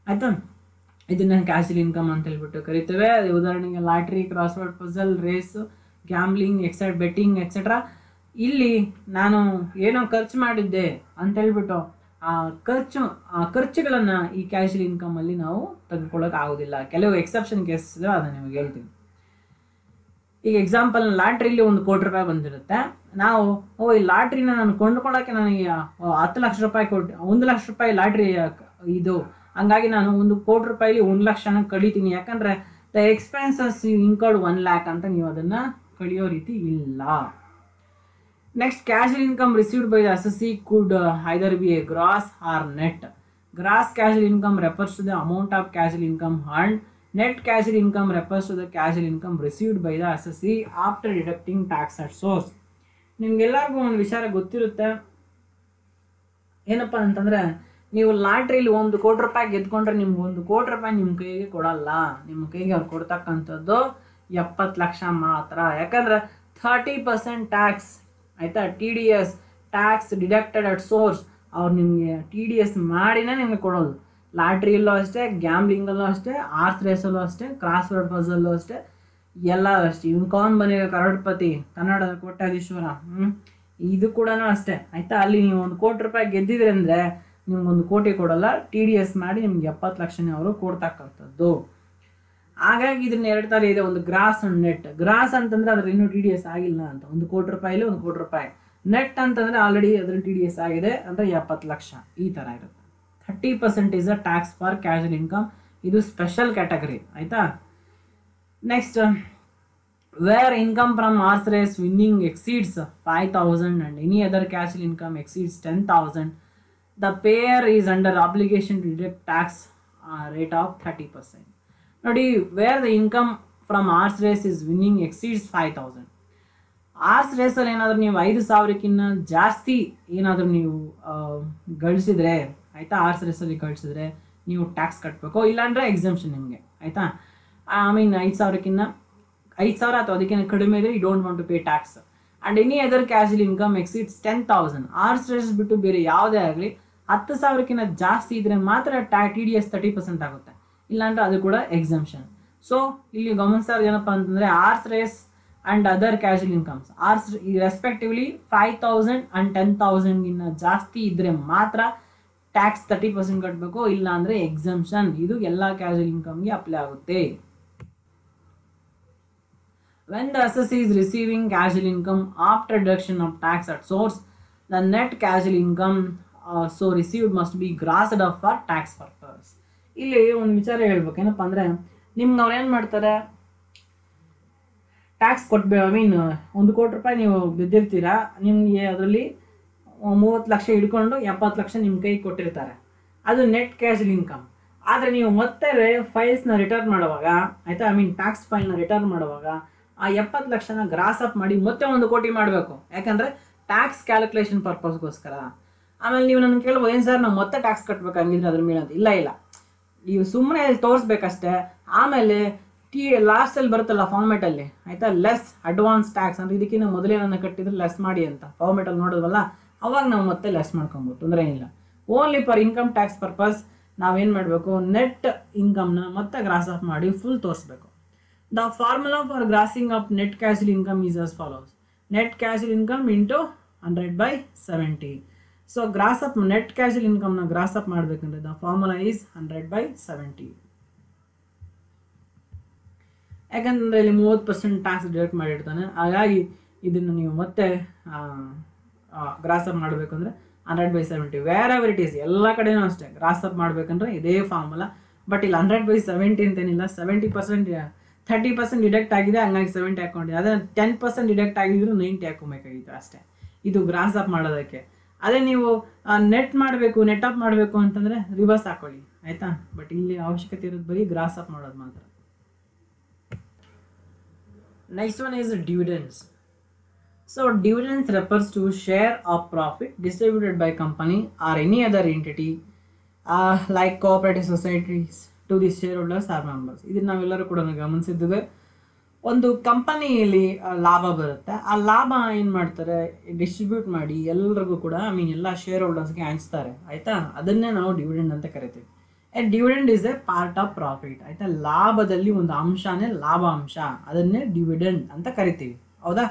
ಆಯಿತಾ, ಇದನ್ನು ಕ್ಯಾಶುವಲ್ ಇನ್ಕಮ್ ಅಂತ ಹೇಳ್ಬಿಟ್ಟು ಕರಿತೇವೆ. ಉದಾಹರಣೆಗೆ lottery, crossword puzzle, race, gambling, betting etcetera. ಇಲ್ಲಿ ನಾನು ಏನೋ ಖರ್ಚು ಮಾಡಿದ್ದೆ ಅಂತ ಹೇಳ್ಬಿಟ್ಟು ಆ ಖರ್ಚುಗಳನ್ನು ಈ ಕ್ಯಾಶುವಲ್ ಇನ್ಕಮಲ್ಲಿ ನಾವು ತೆಗೆದುಕೊಳ್ಳೋಕೆ ಆಗೋದಿಲ್ಲ. ಕೆಲವು ಎಕ್ಸೆಪ್ಷನ್ ಕೇಸಸ್ ಇದೆ, ಅದನ್ನು ನಿಮಗೆ ಹೇಳ್ತೀನಿ. ಈಗ ಎಕ್ಸಾಂಪಲ್, ಲಾಟ್ರಿಲಿ 1 ಕೋಟಿ ರೂಪಾಯಿ ಬಂದಿರುತ್ತೆ. ನಾವು ಈ ಲಾಟ್ರಿನ ನಾನು ಕೊಂಡ್ಕೊಳ್ಳೋಕ್ಕೆ ನನಗೆ 10 ಲಕ್ಷ ರೂಪಾಯಿ ಕೊಟ್ಟು 1 ಲಕ್ಷ ರೂಪಾಯಿ ಲಾಟ್ರಿ ಇದು, ಹಂಗಾಗಿ ನಾನು 1 ಕೋಟಿ ರೂಪಾಯಿಲಿ 1 ಲಕ್ಷನ ಕಳೀತೀನಿ. ಯಾಕಂದರೆ ದ ಎಕ್ಸ್ಪೆನ್ಸಸ್ ಇನ್ಕರ್ಡ್ 1 lakh ಅಂತ ನೀವು ಅದನ್ನು ಕಳಿಯೋ ರೀತಿ ಇಲ್ಲ. Next, casual income received by the assessee could either be a gross or net. Gross casual income refers to the amount of casual income earned. Net casual income refers to the casual income received by the assessee after deducting tax at source. ನಿಮ್ಗೆಲ್ಲರಿಗೂ ಒಂದು ವಿಚಾರ ಗೊತ್ತಿರುತ್ತೆ, ಏನಪ್ಪ ಅಂತಂದರೆ, ನೀವು ಲಾಟ್ರಿಲಿ 1 ಕೋಟಿ ರೂಪಾಯಿ ಗೆದ್ಕೊಂಡ್ರೆ ನಿಮ್ಗೆ 1 ಕೋಟಿ ರೂಪಾಯಿ ನಿಮ್ಮ ಕೈಗೆ ಕೊಡಲ್ಲ. ನಿಮ್ಮ ಕೈಗೆ ಅವ್ರು ಕೊಡ್ತಕ್ಕಂಥದ್ದು 70 ಲಕ್ಷ ಮಾತ್ರ. ಯಾಕಂದರೆ 30% ಟ್ಯಾಕ್ಸ್, ಆಯಿತಾ, TDS tax deducted at source. ಅವ್ರು ನಿಮಗೆ TDS ಮಾಡಿನೇ ನಿಮಗೆ ಕೊಡೋದು. ಲಾಟ್ರಿಯಲ್ಲೂ ಅಷ್ಟೇ, ಗ್ಯಾಮ್ಲಿಂಗಲ್ಲೂ ಅಷ್ಟೇ, ಆರ್ಸ್ ರೇಸಲ್ಲೂ ಅಷ್ಟೇ, ಕ್ರಾಸ್ವರ್ಡ್ ಪಜಲ್ಲೂ ಅಷ್ಟೇ, ಎಲ್ಲರೂ ಅಷ್ಟೇ. ಇವನು ಕೌನ್ ಬನ್ನಿ ಕರೋಡ್ಪತಿ, ಕನ್ನಡದ ಕೋಟ್ಯಾಧೀಶ್ವರ, ಇದು ಕೂಡ ಅಷ್ಟೇ. ಆಯಿತಾ, ಅಲ್ಲಿ ನೀವು 1 ಕೋಟಿ ರೂಪಾಯಿ ಗೆದ್ದಿದ್ರೆ ಅಂದರೆ ನಿಮ್ಗೆ 1 ಕೋಟಿ ಕೊಡಲ್ಲ, TDS ಮಾಡಿ ನಿಮ್ಗೆ 70 ಲಕ್ಷನೇ ಅವರು ಕೊಡ್ತಕ್ಕಂಥದ್ದು. ಹಾಗಾಗಿ ಇದನ್ನ 2 ಥರ ಇದೆ, ಒಂದು ಗ್ರಾಸ್ ಅಂಡ್ ನೆಟ್. ಗ್ರಾಸ್ ಅಂತಂದರೆ ಅದ್ರ ಇನ್ನೂ TDS ಆಗಿಲ್ಲ ಅಂತ, 1 ಕೋಟಿ ರೂಪಾಯಿಲಿ 1 ಕೋಟಿ ರೂಪಾಯಿ. ನೆಟ್ ಅಂತಂದರೆ ಆಲ್ರೆಡಿ ಅದ್ರ TDS ಆಗಿದೆ ಅಂದರೆ 70 ಲಕ್ಷ. ಈ ಥರ ಇರುತ್ತೆ. 30% is a tax for casual income. ಇದು ಸ್ಪೆಷಲ್ ಕ್ಯಾಟಗರಿ ಆಯ್ತಾ. Next, where income from horse race winning exceeds 5,000 and any other casual income exceeds 10,000, the payer is under obligation to deduct tax rate of 30%. ನೋಡಿ, where the income from horse race is winning exceeds 5,000, hours ರೇಸಲ್ಲಿ ಏನಾದರೂ ನೀವು 5,000ಕ್ಕಿಂತ ಜಾಸ್ತಿ ಏನಾದರೂ ನೀವು ಗಳಿಸಿದ್ರೆ ಆಯಿತಾ, hours ರೇಸಲ್ಲಿ ಗಳಿಸಿದ್ರೆ ನೀವು ಟ್ಯಾಕ್ಸ್ ಕಟ್ಟಬೇಕು, ಇಲ್ಲಾಂದರೆ ಎಕ್ಸಮ್ಷನ್ ನಿಮಗೆ ಆಯಿತಾ. ಐ ಮೀನ್ 5,000 ಅಥವಾ ಅದಕ್ಕಿಂತ ಕಡಿಮೆ ಇದ್ರೆ you don't want to pay tax. And any other casual income exceeds 10,000, horse race ಬಿಟ್ಟು ಬೇರೆ ಯಾವುದೇ ಆಗಲಿ 10,000ಕ್ಕಿಂತ ಜಾಸ್ತಿ ಇದ್ರೆ ಮಾತ್ರ TDS 30% ಆಗುತ್ತೆ, ಇಲ್ಲಾಂದ್ರೆ ಅದು ಕೂಡ ಎಕ್ಸಮ್ಷನ್. ಸೊ ಇಲ್ಲಿ ಗಮನಿಸೋದು ಏನಪ್ಪ ಅಂತಂದರೆ, horse race and other casual incomes are respectively 5,000 and 10,000ಗಿನ್ನ ಜಾಸ್ತಿ ಇದ್ದರೆ ಮಾತ್ರ ಟ್ಯಾಕ್ಸ್ 30% ಕಟ್ಟಬೇಕು, ಇಲ್ಲ ಅಂದರೆ ಎಕ್ಸಮ್ಷನ್. ಇದು ಎಲ್ಲ ಕ್ಯಾಶುವಲ್ ಇನ್ಕಮ್ಗೆ ಅಪ್ಲೈ ಆಗುತ್ತೆ. When the assessee is receiving casual income after deduction of tax at source, the net casual income so received must be grossed up for tax purpose. ಇಲ್ಲಿ ಒಂದು ವಿಚಾರ ಹೇಳ್ಬೇಕು, ಏನಪ್ಪ ಅಂದರೆ, ನಿಮ್ಗೆ ಅವ್ರು ಏನು ಮಾಡ್ತಾರೆ, ಟ್ಯಾಕ್ಸ್ ಕೊಟ್ಬೇಕು. ಐ ಮೀನ್ 1 ಕೋಟಿ ರೂಪಾಯಿ ನೀವು ಬಿದ್ದಿರ್ತೀರಾ, ನಿಮಗೆ ಅದರಲ್ಲಿ 30 ಲಕ್ಷ ಹಿಡ್ಕೊಂಡು 70 ಲಕ್ಷ ನಿಮ್ಮ ಕೈಗೆ ಕೊಟ್ಟಿರ್ತಾರೆ, ಅದು ನೆಟ್ ಕ್ಯಾಶುವಲ್ ಇನ್ಕಮ್. ಆದರೆ ನೀವು ಮತ್ತೆ ಫೈಲ್ಸ್ನ ರಿಟರ್ನ್ ಮಾಡುವಾಗ ಆಯಿತಾ, ಐ ಮೀನ್ ಟ್ಯಾಕ್ಸ್ ಫೈಲ್ನ ರಿಟರ್ನ್ ಮಾಡುವಾಗ ಆ 70 ಲಕ್ಷನ ಗ್ರಾಸ್ ಅಪ್ ಮಾಡಿ ಮತ್ತೆ 1 ಕೋಟಿ ಮಾಡಬೇಕು, ಯಾಕಂದರೆ ಟ್ಯಾಕ್ಸ್ ಕ್ಯಾಲ್ಕುಲೇಷನ್ ಪರ್ಪಸ್ಗೋಸ್ಕರ. ಆಮೇಲೆ ನೀವು ನನ್ನ ಕೇಳ್ಬೋದು, ಏನು ಸರ್ ನಾವು ಮತ್ತೆ ಟ್ಯಾಕ್ಸ್ ಕಟ್ಬೇಕು ಹಂಗಿದ್ರೆ ಅದ್ರ ಮೇಲೆ ಅಂತ. ಇಲ್ಲ, ನೀವು ಸುಮ್ಮನೆ ತೋರಿಸ್ಬೇಕಷ್ಟೇ. ಆಮೇಲೆ ಲಾಸ್ಟಲ್ಲಿ ಬರುತ್ತಲ್ಲ ಫಾರ್ಮೇಟಲ್ಲಿ ಆಯಿತಾ, ಲೆಸ್ ಅಡ್ವಾನ್ಸ್ ಟ್ಯಾಕ್ಸ್ ಅಂದರೆ ಇದಕ್ಕಿಂತ ಮೊದಲೇ ನನ್ನ ಕಟ್ಟಿದ್ರೆ ಲೆಸ್ ಮಾಡಿ ಅಂತ ಫಾರ್ಮೇಟಲ್ಲಿ ನೋಡೋದಲ್ಲ, ಅವಾಗ ನಾವು ಮತ್ತೆ ಲೆಸ್ ಮಾಡ್ಕೊಬೋದು, ತೊಂದರೆ ಏನಿಲ್ಲ. Only for income tax purpose ನಾವೇನು ಮಾಡಬೇಕು, ನೆಟ್ ಇನ್ಕಮ್ನ ಮತ್ತೆ ಗ್ರಾಸ್ ಅಪ್ ಮಾಡಿ ಫುಲ್ ತೋರಿಸ್ಬೇಕು. The formula for grossing up net casual income is as follows: net casual income into 100/70. So gross up net casual income na gross up ಮಾಡಬೇಕಂದ್ರೆ the formula is 100/70. ಯಾಕಂದರೆ ಇಲ್ಲಿ 30% tax deduct ಮಾಡಿರ್ತಾನೆ, ಹಾಗಾಗಿ ಇದನ್ನು ನೀವು ಮತ್ತೆ ಗ್ರಾಸ್ ಅಪ್ ಮಾಡಬೇಕಂದ್ರೆ 100/70. Wear ever it is, ಎಲ್ಲ ಕಡೆನೂ ಅಷ್ಟೇ ಗ್ರಾಸ್ ಅಪ್ ಮಾಡಬೇಕಂದ್ರೆ ಇದೇ ಫಾರ್ಮುಲಾ. ಬಟ್ ಇಲ್ಲಿ 100/70 ಅಂತೇನಿಲ್ಲ, 30% ಡಿಡಕ್ಟ್ ಆಗಿದೆ, ಹಂಗಾಗಿ 70 ಹಾಕೊಂಡಿದೆ. ಅದೇ 10% ಡಿಡಕ್ಟ್ ಆಗಿದ್ರು 90 ಹಾಕೊಬೇಕಾಗಿತ್ತು ಅಷ್ಟೇ, ಇದು ಗ್ರಾಸ್ ಅಪ್ ಮಾಡೋದಕ್ಕೆ. ಅದೇ ನೀವು ನೆಟ್ ಮಾಡಬೇಕು, ನೆಟ್ ಅಪ್ ಮಾಡಬೇಕು ಅಂತಂದರೆ ರಿವರ್ಸ್ ಹಾಕೊಳ್ಳಿ ಆಯಿತಾ. ಬಟ್ ಇಲ್ಲಿ ಅವಶ್ಯಕತೆ ಇರೋದು ಬರೀ ಗ್ರಾಸ್ ಅಪ್ ಮಾಡೋದು ಮಾತ್ರ. Next one is dividends. So dividends refers to share of profit distributed by company or any other entity like cooperative societies to the shareholders or members. ಇದನ್ನು ನಾವೆಲ್ಲರೂ ಕೂಡ ಗಮನಿಸಿದ್ದೇವೆ. ಒಂದು ಕಂಪನಿಯಲ್ಲಿ ಲಾಭ ಬರುತ್ತೆ, ಆ ಲಾಭ ಏನು ಮಾಡ್ತಾರೆ, ಡಿಸ್ಟ್ರಿಬ್ಯೂಟ್ ಮಾಡಿ ಎಲ್ಲರಿಗೂ ಕೂಡ, ಐ ಮೀನ್ ಎಲ್ಲ ಶೇರ್ ಹೋಲ್ಡರ್ಸ್ಗೆ ಹಂಚ್ತಾರೆ ಆಯಿತಾ. ಅದನ್ನೇ ನಾವು ಡಿವಿಡೆಂಡ್ ಅಂತ ಕರಿತೀವಿ. Dividend is A part of profit ಆಯಿತಾ. ಲಾಭದಲ್ಲಿ ಒಂದು ಅಂಶನೇ ಲಾಭ ಅಂಶ, ಅದನ್ನೇ ಡಿವಿಡೆಂಡ್ ಅಂತ ಕರಿತೀವಿ, ಹೌದಾ.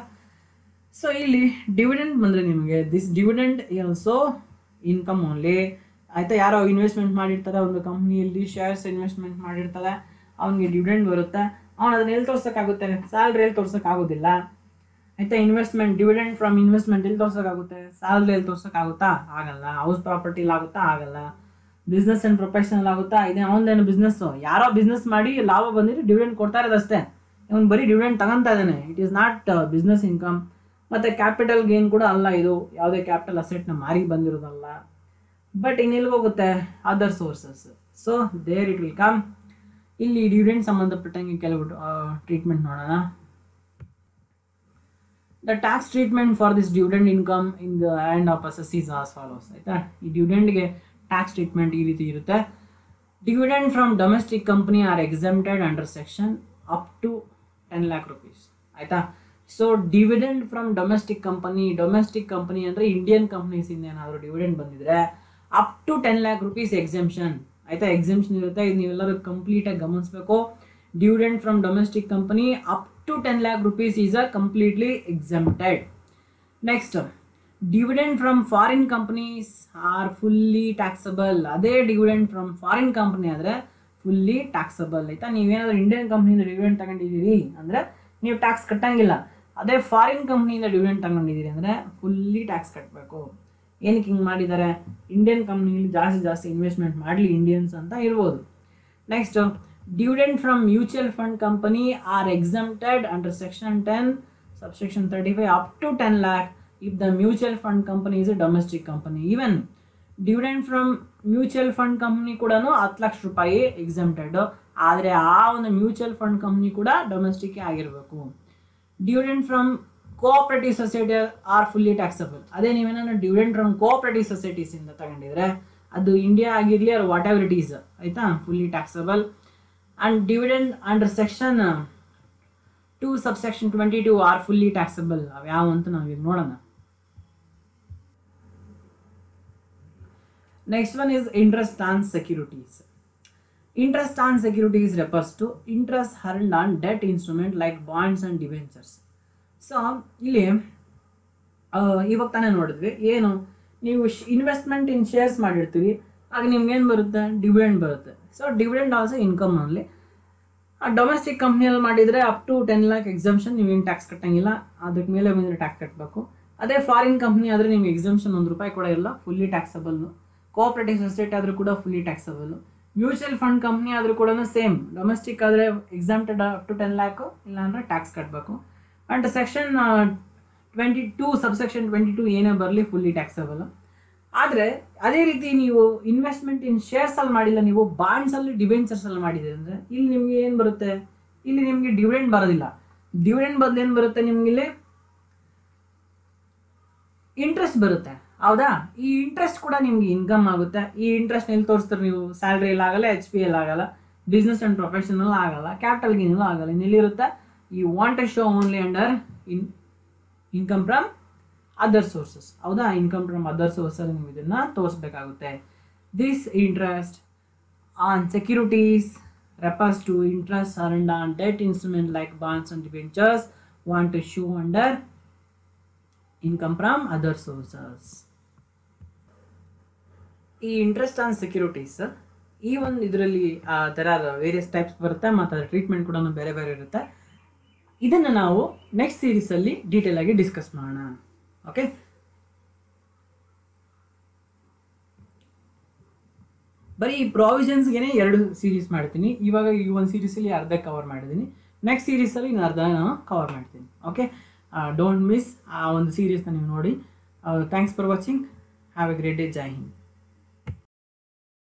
ಸೊ ಇಲ್ಲಿ ಡಿವಿಡೆಂಡ್ ಬಂದರೆ ನಿಮಗೆ this dividend also income only ಆಯಿತಾ. ಯಾರೋ ಇನ್ವೆಸ್ಟ್ಮೆಂಟ್ ಮಾಡಿರ್ತಾರೆ ಒಂದು ಕಂಪ್ನಿಯಲ್ಲಿ, ಶೇರ್ಸ್ ಇನ್ವೆಸ್ಟ್ಮೆಂಟ್ ಮಾಡಿರ್ತಾರೆ, ಅವ್ನಿಗೆ ಡಿವಿಡೆಂಡ್ ಬರುತ್ತೆ. ಅವ್ನು ಅದನ್ನ ಎಲ್ಲಿ ತೋರ್ಸೋಕ್ಕಾಗುತ್ತೆ, ಸ್ಯಾಲ್ರಿಯಲ್ಲಿ ತೋರ್ಸೋಕ್ಕಾಗೋದಿಲ್ಲ ಆಯಿತಾ. ಇನ್ವೆಸ್ಟ್ಮೆಂಟ್ ಡಿವಿಡೆಂಡ್ ಫ್ರಮ್ ಇನ್ವೆಸ್ಟ್ಮೆಂಟ್ ಎಲ್ಲಿ ತೋರ್ಸೋಕ್ಕಾಗುತ್ತೆ, ಸ್ಯಾಲ್ರಿಯಲ್ಲಿ ತೋರ್ಸೋಕ್ಕಾಗುತ್ತಾ, ಆಗಲ್ಲ. ಹೌಸ್ ಪ್ರಾಪರ್ಟಿಲಿ ಆಗುತ್ತಾ, ಆಗಲ್ಲ. ಬಿಸ್ನೆಸ್ ಆ್ಯಂಡ್ ಪ್ರೊಫೆಷನಲ್ ಆಗುತ್ತಾ, ಇದೇ ಅವನದೇನು ಬಿಸ್ನೆಸ್ಸು, ಯಾರೋ ಬಿಸ್ನೆಸ್ ಮಾಡಿ ಲಾಭ ಬಂದಿದ್ರೆ ಡಿವಿಡೆಂಡ್ ಕೊಡ್ತಾ ಇರೋದಷ್ಟೇ, ಇವನು ಬರೀ ಡಿವಿಡೆಂಡ್ ತಗೊತಾ ಇದ್ದಾನೆ. It is not business income. ಮತ್ತು ಕ್ಯಾಪಿಟಲ್ ಗೇನ್ ಕೂಡ ಅಲ್ಲ, ಇದು ಯಾವುದೇ ಕ್ಯಾಪಿಟಲ್ ಅಸೆಟ್ನ ಮಾರಿ ಬಂದಿರೋದಲ್ಲ. ಬಟ್ ಇನ್ನೆಲ್ಲಿ ಹೋಗುತ್ತೆ, other sources. So there it will come. ಇಲ್ಲಿ ಡಿವಿಡೆಂಡ್ ಸಂಬಂಧಪಟ್ಟಂಗೆ ಕೆಲವು ಟ್ರೀಟ್ಮೆಂಟ್ ನೋಡೋಣ. The tax treatment for this dividend income in the hand of assessees as follows ಆಯಿತಾ. ಈ ಡಿವಿಡೆಂಡ್ಗೆ ಟ್ಯಾಕ್ಸ್ ಟ್ರೀಟ್ಮೆಂಟ್ ಈ ರೀತಿ ಇರುತ್ತೆ. Dividend from domestic company are exempted under section up to 10 lakh rupees ಆಯಿತಾ. So dividend from domestic company ಅಂದರೆ Indian ಕಂಪ್ನೀಸಿಂದ ಏನಾದರೂ ಡಿವಿಡೆಂಡ್ ಬಂದಿದ್ರೆ up to 10 lakh rupees exemption ಆಯಿತಾ. ಎಕ್ಸೆಂಪ್ಷನ್ ಇರುತ್ತೆ, ಇದು ನೀವೆಲ್ಲರೂ ಕಂಪ್ಲೀಟಾಗಿ ಗಮನಿಸಬೇಕು. Dividend from domestic company up to 10 lakh rupees is a completely exempted. Next, dividend from foreign companies are fully taxable. ಅದೇ ಡಿವಿಡೆಂಡ್ ಫ್ರಮ್ ಫಾರಿನ್ ಕಂಪನಿ ಆದರೆ fully taxable ಆಯಿತಾ. ನೀವೇನಾದರೂ ಇಂಡಿಯನ್ ಕಂಪ್ನಿಯಿಂದ ಡಿವಿಡೆಂಡ್ ತಗೊಂಡಿದ್ದೀರಿ ಅಂದರೆ ನೀವು ಟ್ಯಾಕ್ಸ್ ಕಟ್ಟಂಗಿಲ್ಲ. ಅದೇ ಫಾರಿನ್ ಕಂಪ್ನಿಯಿಂದ ಡಿವಿಡೆಂಡ್ ತಗೊಂಡಿದ್ದೀರಿ ಅಂದರೆ fully tax ಕಟ್ಟಬೇಕು. ಏನಕ್ಕೆ ಹಿಂಗೆ ಮಾಡಿದ್ದಾರೆ, ಇಂಡಿಯನ್ ಕಂಪ್ನಿಲಿ ಜಾಸ್ತಿ ಇನ್ವೆಸ್ಟ್ಮೆಂಟ್ ಮಾಡಲಿ ಇಂಡಿಯನ್ಸ್ ಅಂತ ಇರ್ಬೋದು. Next, dividend from mutual fund company R exempted under section 10 subsection 35 up to 10 lakh if the mutual fund company is a domestic company. Even dividend from mutual fund company ಕೂಡ 10 ಲಕ್ಷ ರೂಪಾಯಿ exempted, ಆದರೆ ಆ ಒಂದು mutual fund company ಕೂಡ domestic ಆಗಿರಬೇಕು. Dividend from cooperative society R fully taxable. ಅದೇ ನೀವೇನಾದ್ರು dividend from cooperative societies ಇಂದ ತಗೊಂಡಿದ್ರೆ ಅದು ಇಂಡಿಯಾ ಆಗಿರಲಿ or whatever it is, ಆಯ್ತಾ, fully taxable. And dividend under section 2 subsection 22 are fully taxable. ಅವು ಯಾವ ಅಂತ ನಾವೀಗ ನೋಡೋಣ. Next one is interest on securities. Interest on securities refers to interest earned on debt instrument like bonds and debentures. So ಇಲ್ಲಿ ಇವಾಗ ತಾನೇ ನೋಡಿದ್ವಿ, ಏನು ನೀವು ಇನ್ವೆಸ್ಟ್ಮೆಂಟ್ ಇನ್ ಶೇರ್ಸ್ ಮಾಡಿರ್ತೀರಿ, ಆಗ ನಿಮ್ಗೇನು ಬರುತ್ತೆ, ಡಿವಿಡೆಂಡ್ ಬರುತ್ತೆ. So dividend also income only. Domestic ಕಂಪ್ನಿಯಲ್ಲಿ ಮಾಡಿದರೆ ಅಪ್ ಟು 10 lakh ಎಕ್ಸಮ್ಷನ್, ನೀವೇನು ಟ್ಯಾಕ್ಸ್ ಕಟ್ಟಂಗಿಲ್ಲ, ಅದಕ್ಕೆ ಮೇಲೆ ಬಂದರೆ ಟ್ಯಾಕ್ಸ್ ಕಟ್ಟಬೇಕು. ಅದೇ ಫಾರಿನ್ ಕಂಪ್ನಿ ಆದರೆ ನಿಮ್ಗೆ ಎಕ್ಸಮ್ಷನ್ ₹1 ಕೂಡ ಇಲ್ಲ, ಫುಲ್ಲಿ ಟ್ಯಾಕ್ಸಬಲ್. ಕೋಆಪರೇಟಿವ್ ಸೊಸೈಟಿ ಆದರೂ ಕೂಡ fully taxable. Mutual fund company ಆದರೂ ಕೂಡ ಸೇಮ್, ಡೊಮೆಸ್ಟಿಕ್ ಆದರೆ ಎಕ್ಸಾಮ್ಟೆಡ್ ಅಪ್ ಟು 10 lakh, ಇಲ್ಲಾಂದರೆ ಟ್ಯಾಕ್ಸ್ ಕಟ್ಟಬೇಕು. ಆ್ಯಂಡ್ ಸೆಕ್ಷನ್ 22 subsection 22 ಏನೇ ಬರಲಿ ಫುಲ್ಲಿ ಟ್ಯಾಕ್ಸಬಲ್. ಆದರೆ ಅದೇ ರೀತಿ ನೀವು ಇನ್ವೆಸ್ಟ್ಮೆಂಟ್ ಇನ್ ಶೇರ್ಸಲ್ಲಿ ಮಾಡಿಲ್ಲ, ನೀವು ಬಾಂಡ್ಸಲ್ಲಿ ಡಿಬೆಂಚರ್ಸಲ್ಲಿ ಮಾಡಿದೆ ಅಂದರೆ ಇಲ್ಲಿ ನಿಮಗೆ ಏನು ಬರುತ್ತೆ, ಇಲ್ಲಿ ನಿಮಗೆ ಡಿವಿಡೆಂಡ್ ಬರೋದಿಲ್ಲ. ಡಿವಿಡೆಂಡ್ ಬದಲು ಏನು ಬರುತ್ತೆ, ನಿಮಗಿಲ್ಲಿ ಇಂಟ್ರೆಸ್ಟ್ ಬರುತ್ತೆ, ಹೌದಾ. ಈ ಇಂಟ್ರೆಸ್ಟ್ ಕೂಡ ನಿಮಗೆ ಇನ್ಕಮ್ ಆಗುತ್ತೆ. ಈ ಇಂಟ್ರೆಸ್ಟ್ ಎಲ್ಲಿ ತೋರಿಸ್ತಾರೆ ನೀವು, ಸ್ಯಾಲ್ರಿಯಲ್ಲಿ ಆಗಲ್ಲ, HPL ಆಗಲ್ಲ, ಬಿಸ್ನೆಸ್ ಆ್ಯಂಡ್ ಪ್ರೊಫೆಷನಲ್ ಆಗಲ್ಲ, ಕ್ಯಾಪಿಟಲ್ ಗೇನಲ್ಲೂ ಆಗಲ್ಲ. ಇನ್ನೆಲ್ಲಿರುತ್ತೆ, he want to show only under income from other sources, ಹೌದಾ. ಇನ್ಕಮ್ ಫ್ರಮ್ ಅದರ್ ಸೋರ್ಸಲ್ಲಿ ನೀವು ಇದನ್ನು ತೋರಿಸ್ಬೇಕಾಗುತ್ತೆ. This interest on securities refers to interest earned on debt instrument like bonds and debentures want to show under income from other sources. ಈ interest on securities ಈ ಒಂದು ಇದರಲ್ಲಿ there are various types ಬರುತ್ತೆ, ಮತ್ತು ಅದರ ಟ್ರೀಟ್ಮೆಂಟ್ ಕೂಡ ಬೇರೆ ಬೇರೆ ಇರುತ್ತೆ. ಇದನ್ನು ನಾವು ನೆಕ್ಸ್ಟ್ ಸೀರೀಸಲ್ಲಿ ಡೀಟೇಲ್ ಆಗಿ ಡಿಸ್ಕಸ್ ಮಾಡೋಣ. ಓಕೆ, ಬರೀ ಈ ಪ್ರಾವಿಷನ್ಸ್ಗೆ 2 ಸೀರೀಸ್ ಮಾಡ್ತೀನಿ. ಇವಾಗ ಈ ಒಂದು ಸೀರೀಸಲ್ಲಿ ಅರ್ಧ ಕವರ್ ಮಾಡಿದ್ದೀನಿ, ನೆಕ್ಸ್ಟ್ ಸೀರೀಸಲ್ಲಿ ಇನ್ನು ಅರ್ಧ ನಾನು ಕವರ್ ಮಾಡ್ತೀನಿ. ಓಕೆ, ಡೋಂಟ್ ಮಿಸ್ ಆ ಒಂದು ಸೀರೀಸ್ನ ನೀವು ನೋಡಿ. Thanks for watching. Have A great day. Jai Hind.